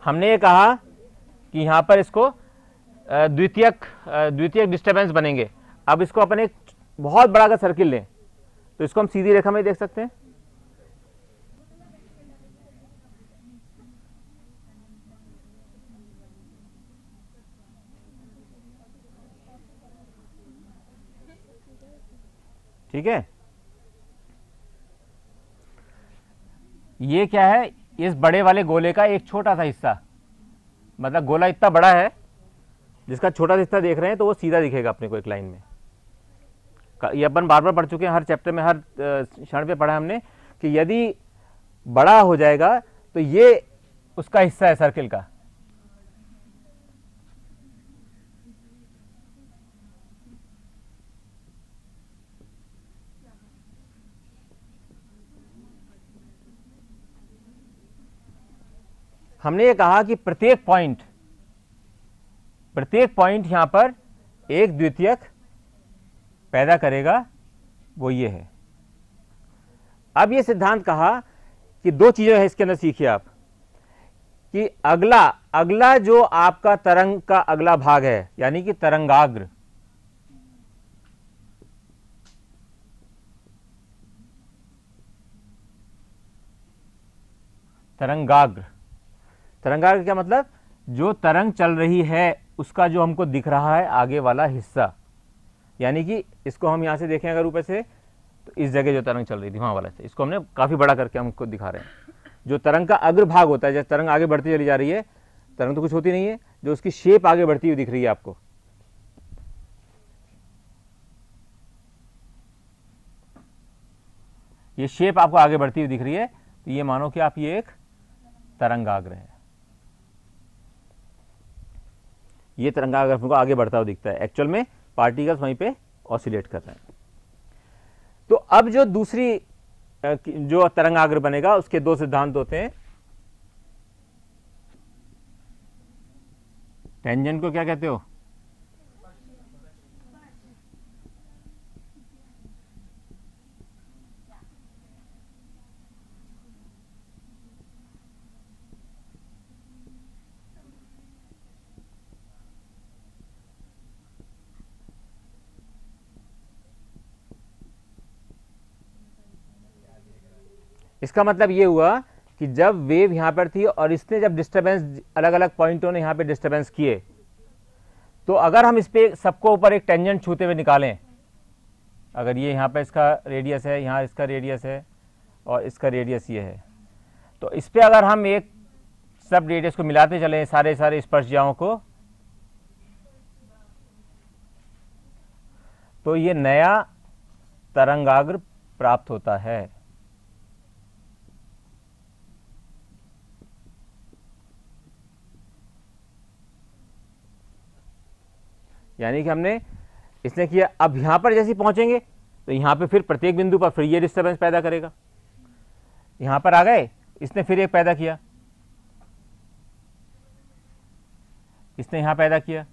हमने ये कहा कि यहां पर इसको द्वितीयक डिस्टर्बेंस बनेंगे। अब इसको अपन एक बहुत बड़ा का सर्किल लें तो इसको हम सीधी रेखा में देख सकते हैं। ठीक है, ये क्या है, इस बड़े वाले गोले का एक छोटा सा हिस्सा, मतलब गोला इतना बड़ा है जिसका छोटा सा हिस्सा देख रहे हैं तो वो सीधा दिखेगा अपने को एक लाइन में। ये अपन बार बार पढ़ चुके हैं, हर चैप्टर में हर क्षण पे पढ़ा हमने कि यदि बड़ा हो जाएगा तो ये उसका हिस्सा है सर्किल का। हमने ये कहा कि प्रत्येक पॉइंट यहां पर एक द्वितीयक पैदा करेगा, वो ये है। अब ये सिद्धांत कहा कि दो चीजें हैं इसके अंदर, सीखिए आप कि अगला जो आपका तरंग का अगला भाग है यानी कि तरंगाग्र, तरंगाग्र क्या मतलब, जो तरंग चल रही है उसका जो हमको दिख रहा है आगे वाला हिस्सा, यानी कि इसको हम यहां से देखें अगर ऊपर से तो इस जगह जो तरंग चल रही थी वहां वाला हिस्सा, इसको हमने काफी बड़ा करके हमको दिखा रहे हैं। जो तरंग का अग्रभाग होता है, जैसे तरंग आगे बढ़ती चली जा रही है, तरंग तो कुछ होती नहीं है, जो उसकी शेप आगे बढ़ती हुई दिख रही है आपको, ये शेप आपको आगे बढ़ती हुई दिख रही है, तो ये मानो कि आप ये एक तरंगाग्र है। ये तरंगाग्र को आगे बढ़ता हुआ दिखता है, एक्चुअल में पार्टिकल्स वहीं पे ऑसिलेट कर रहे हैं। तो अब जो दूसरी जो तरंगाग्र बनेगा उसके दो सिद्धांत होते हैं। टेंजेंट को क्या कहते हो, इसका मतलब ये हुआ कि जब वेव यहां पर थी और इसने जब डिस्टरबेंस अलग अलग पॉइंटों ने यहां पे डिस्टरबेंस किए, तो अगर हम इस पे सबको ऊपर एक टेंजेंट छूते हुए निकालें, अगर ये यहां पे इसका रेडियस है, यहां इसका रेडियस है और इसका रेडियस ये है, तो इस पे अगर हम एक सब रेडियस को मिलाते चले सारे स्पर्शज्याओं को, तो ये नया तरंगाग्र प्राप्त होता है। यानी कि हमने इसने किया, अब यहां पर जैसे पहुंचेंगे तो यहां पे फिर प्रत्येक बिंदु पर फिर ये डिस्टर्बेंस पैदा करेगा। यहां पर आ गए, इसने फिर एक पैदा किया, इसने यहां पैदा किया,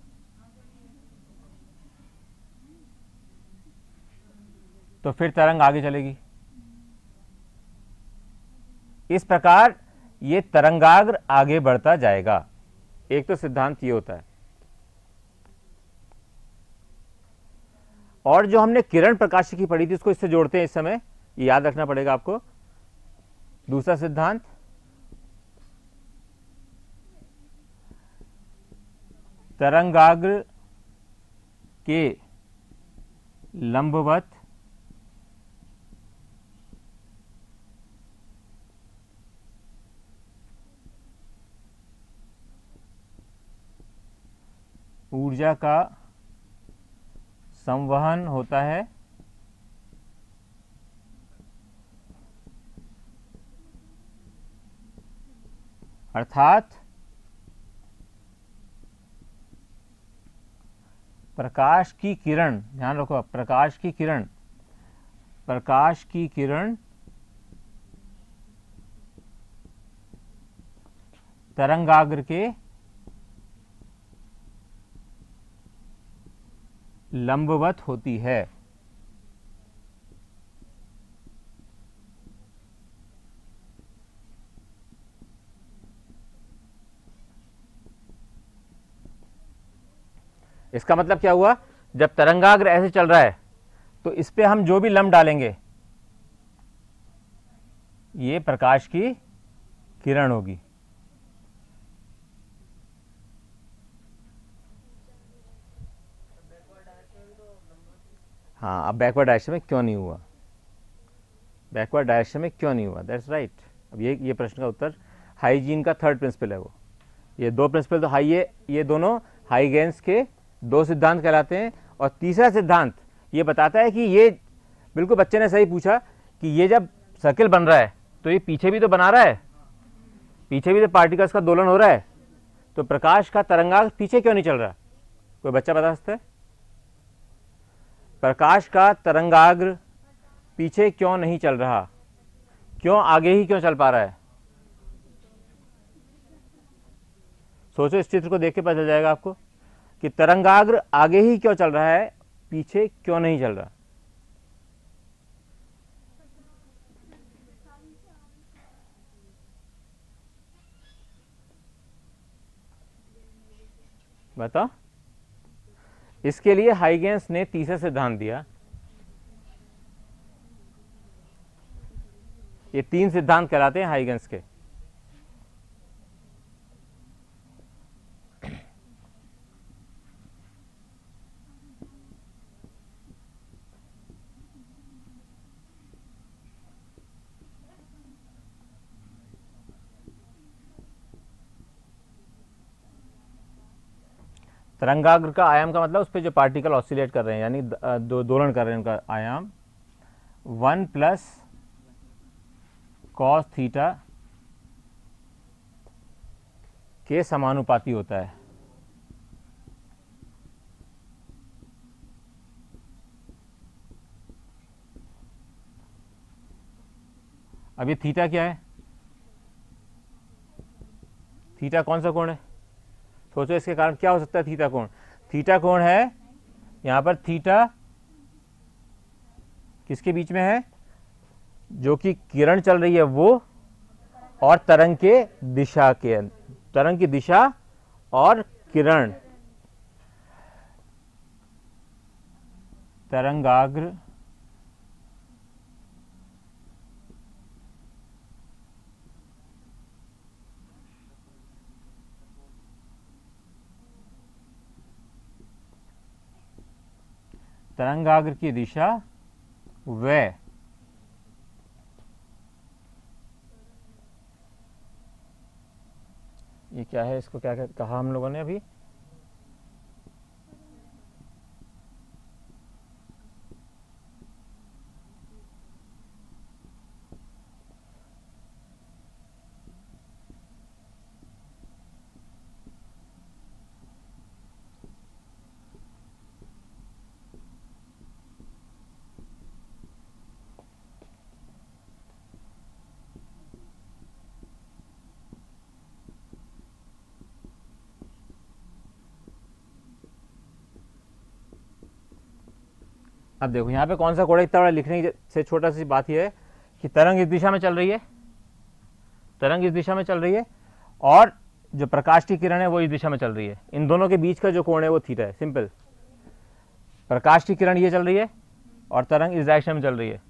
तो फिर तरंग आगे चलेगी। इस प्रकार ये तरंगाग्र आगे बढ़ता जाएगा। एक तो सिद्धांत ये होता है। और जो हमने किरण प्रकाशिकी पढ़ी थी उसको इससे जोड़ते हैं इस समय, ये याद रखना पड़ेगा आपको। दूसरा सिद्धांत, तरंगाग्र के लंबवत ऊर्जा का संवहन होता है, अर्थात प्रकाश की किरण, ध्यान रखो, प्रकाश की किरण तरंगाग्र के लंबवत होती है। इसका मतलब क्या हुआ, जब तरंगाग्र ऐसे चल रहा है तो इस पे हम जो भी लंब डालेंगे ये प्रकाश की किरण होगी। हाँ, अब बैकवर्ड डायरेक्शन में क्यों नहीं हुआ, बैकवर्ड डायरेक्शन में क्यों नहीं हुआ, दैट्स राइट। अब ये प्रश्न का उत्तर हाइजीन का थर्ड प्रिंसिपल है वो। ये दो प्रिंसिपल तो ये दोनों हाइगेंस के दो सिद्धांत कहलाते हैं। और तीसरा सिद्धांत ये बताता है कि ये बिल्कुल बच्चे ने सही पूछा कि ये जब सर्किल बन रहा है तो ये पीछे भी तो बना रहा है, पीछे भी तो पार्टिकल्स का दोलन हो रहा है, तो प्रकाश का तरंगाग्र पीछे क्यों नहीं चल रहा? कोई बच्चा बता सकता है? प्रकाश का तरंगाग्र पीछे क्यों नहीं चल रहा, क्यों आगे ही क्यों चल पा रहा है? सोचो, इस चित्र को देख के पता चल जाएगा आपको कि तरंगाग्र आगे ही क्यों चल रहा है, पीछे क्यों नहीं चल रहा। बताओ। इसके लिए हाइगेंस ने तीसरा सिद्धांत दिया। ये तीन सिद्धांत कहलाते हैं हाइगेंस के। तरंगाग्र का आयाम का मतलब उस पर जो पार्टिकल ऑसिलेट कर रहे हैं, यानी दोलन कर रहे हैं, उनका आयाम 1 प्लस कॉस थीटा के समानुपाती होता है। अब ये थीटा क्या है? थीटा कौन सा कोण है? सोचो इसके कारण क्या हो सकता है। थीटा कोण, थीटा कोण है यहां पर, थीटा किसके बीच में है? जो कि किरण चल रही है वो, और तरंग के दिशा के, तरंग की दिशा और किरण, तरंगाग्र तरंगाग्र की दिशा व ये क्या है, इसको क्या कहा हम लोगों ने अभी? अब देखो यहाँ पे कौन सा कोण है, इतना बड़ा लिखने से छोटा सी बात यह है कि तरंग इस दिशा में चल रही है, तरंग इस दिशा में चल रही है, और जो प्रकाश की किरण है वो इस दिशा में चल रही है। इन दोनों के बीच का जो कोण है वो थीटा है, सिंपल। प्रकाश की किरण ये चल रही है और तरंग इस डायरेक्शन में चल रही है,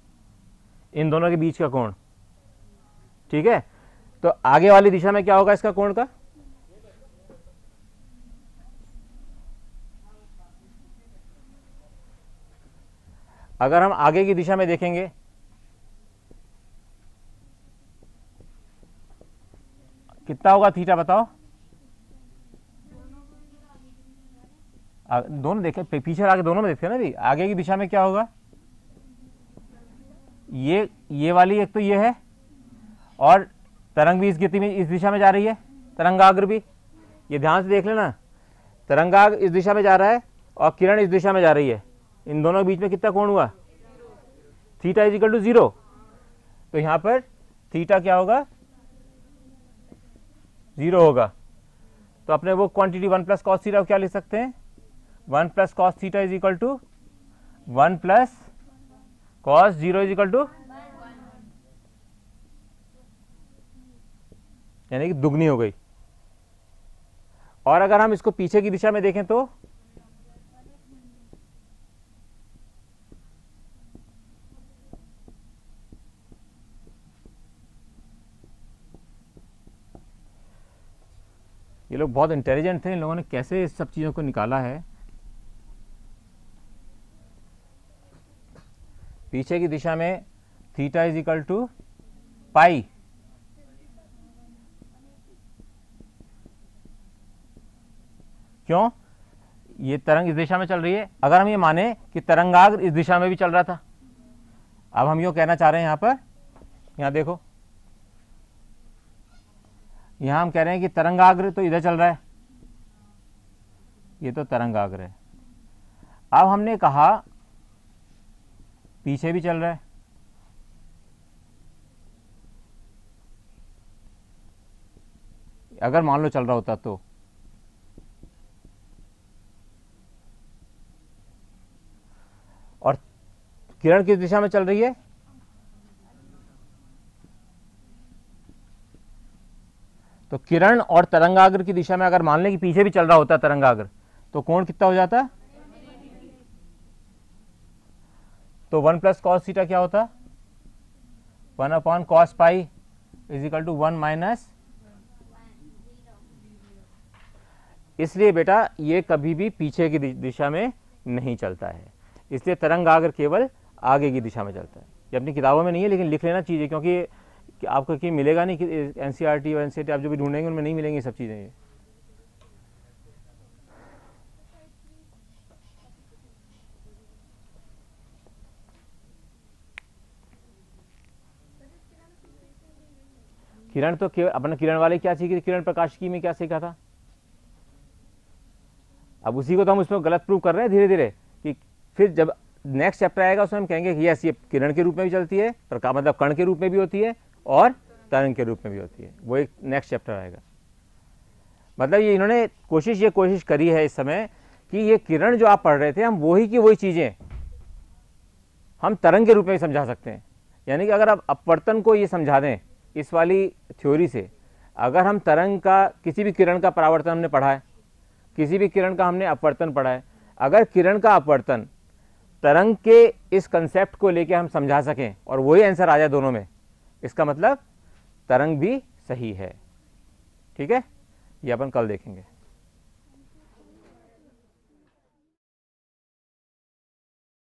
इन दोनों के बीच का कोण, ठीक है। तो आगे वाली दिशा में क्या होगा इसका कोण का? अगर हम आगे की दिशा में देखेंगे कितना होगा थीटा, बताओ? दोनों देखें, पीछे और आगे दोनों में देखते हैं ना भी। आगे की दिशा में क्या होगा, ये वाली एक तो ये है, और तरंग भी इस गति में, इस दिशा में जा रही है, तरंगाग्र भी, ये ध्यान से देख लेना, तरंगाग्र इस दिशा में जा रहा है और किरण इस दिशा में जा रही है। इन दोनों के बीच में कितना कोण हुआ, थीटा इज इक्वल टू 0। तो यहां पर थीटा क्या होगा, 0 होगा। तो अपने वो क्वांटिटी 1 प्लस कॉस थीटा को क्या लिख सकते हैं, 1 plus cos theta is equal to 1 plus cos 0 is equal to, यानी कि दुगनी हो गई। और अगर हम इसको पीछे की दिशा में देखें तो ये लोग बहुत इंटेलिजेंट थे, इन लोगों ने कैसे इस सब चीज़ों को निकाला है। पीछे की दिशा में थीटा इज इक्वल टू पाई, क्यों, ये तरंग इस दिशा में चल रही है। अगर हम ये माने कि तरंगाग्र इस दिशा में भी चल रहा था, अब हम यो कहना चाह रहे हैं यहां पर, यहां देखो, यहां हम कह रहे हैं कि तरंगाग्र तो इधर चल रहा है, ये तो तरंगाग्र है। अब हमने कहा पीछे भी चल रहा है, अगर मान लो चल रहा होता तो, और किरण किस दिशा में चल रही है, तो किरण और तरंगाग्र की दिशा में अगर मान लें कि पीछे भी चल रहा होता तरंगाग्र, तो कोण कितना हो जाता, तो 1 प्लस कॉस थीटा क्या होता, 1 upon cos pi is equal to 1 minus. इसलिए बेटा ये कभी भी पीछे की दिशा में नहीं चलता है, इसलिए तरंगाग्र केवल आगे की दिशा में चलता है। ये अपनी किताबों में नहीं है, लेकिन लिख लेना चाहिए, क्योंकि आपको कहीं मिलेगा नहीं कि एनसीईआरटी और एनसीईआरटी आप जो भी ढूंढेंगे उनमें नहीं मिलेंगी सब चीज़ें। ये किरण तो केवल अपना किरण वाले क्या सीखी, किरण प्रकाशिकी में क्या सीखा था, अब उसी को तो हम उसमें गलत प्रूव कर रहे हैं धीरे धीरे, कि फिर जब नेक्स्ट चैप्टर आएगा उसमें हम कहेंगे कि यस ये किरण के रूप में भी चलती है, मतलब कण के रूप में भी होती है और तरंग के रूप में भी होती है, वो एक नेक्स्ट चैप्टर आएगा। मतलब ये इन्होंने कोशिश करी है इस समय कि ये किरण जो आप पढ़ रहे थे, हम वही की वही चीज़ें हम तरंग के रूप में भी समझा सकते हैं। यानी कि अगर आप अपवर्तन को ये समझा दें इस वाली थ्योरी से, अगर हम तरंग का, किसी भी किरण का परावर्तन हमने पढ़ा है, किसी भी किरण का हमने अपवर्तन पढ़ा है, अगर किरण का अपवर्तन तरंग के इस कंसेप्ट को लेके हम समझा सकें और वही आंसर आ जाए दोनों में, इसका मतलब तरंग भी सही है। ठीक है, ये अपन कल देखेंगे।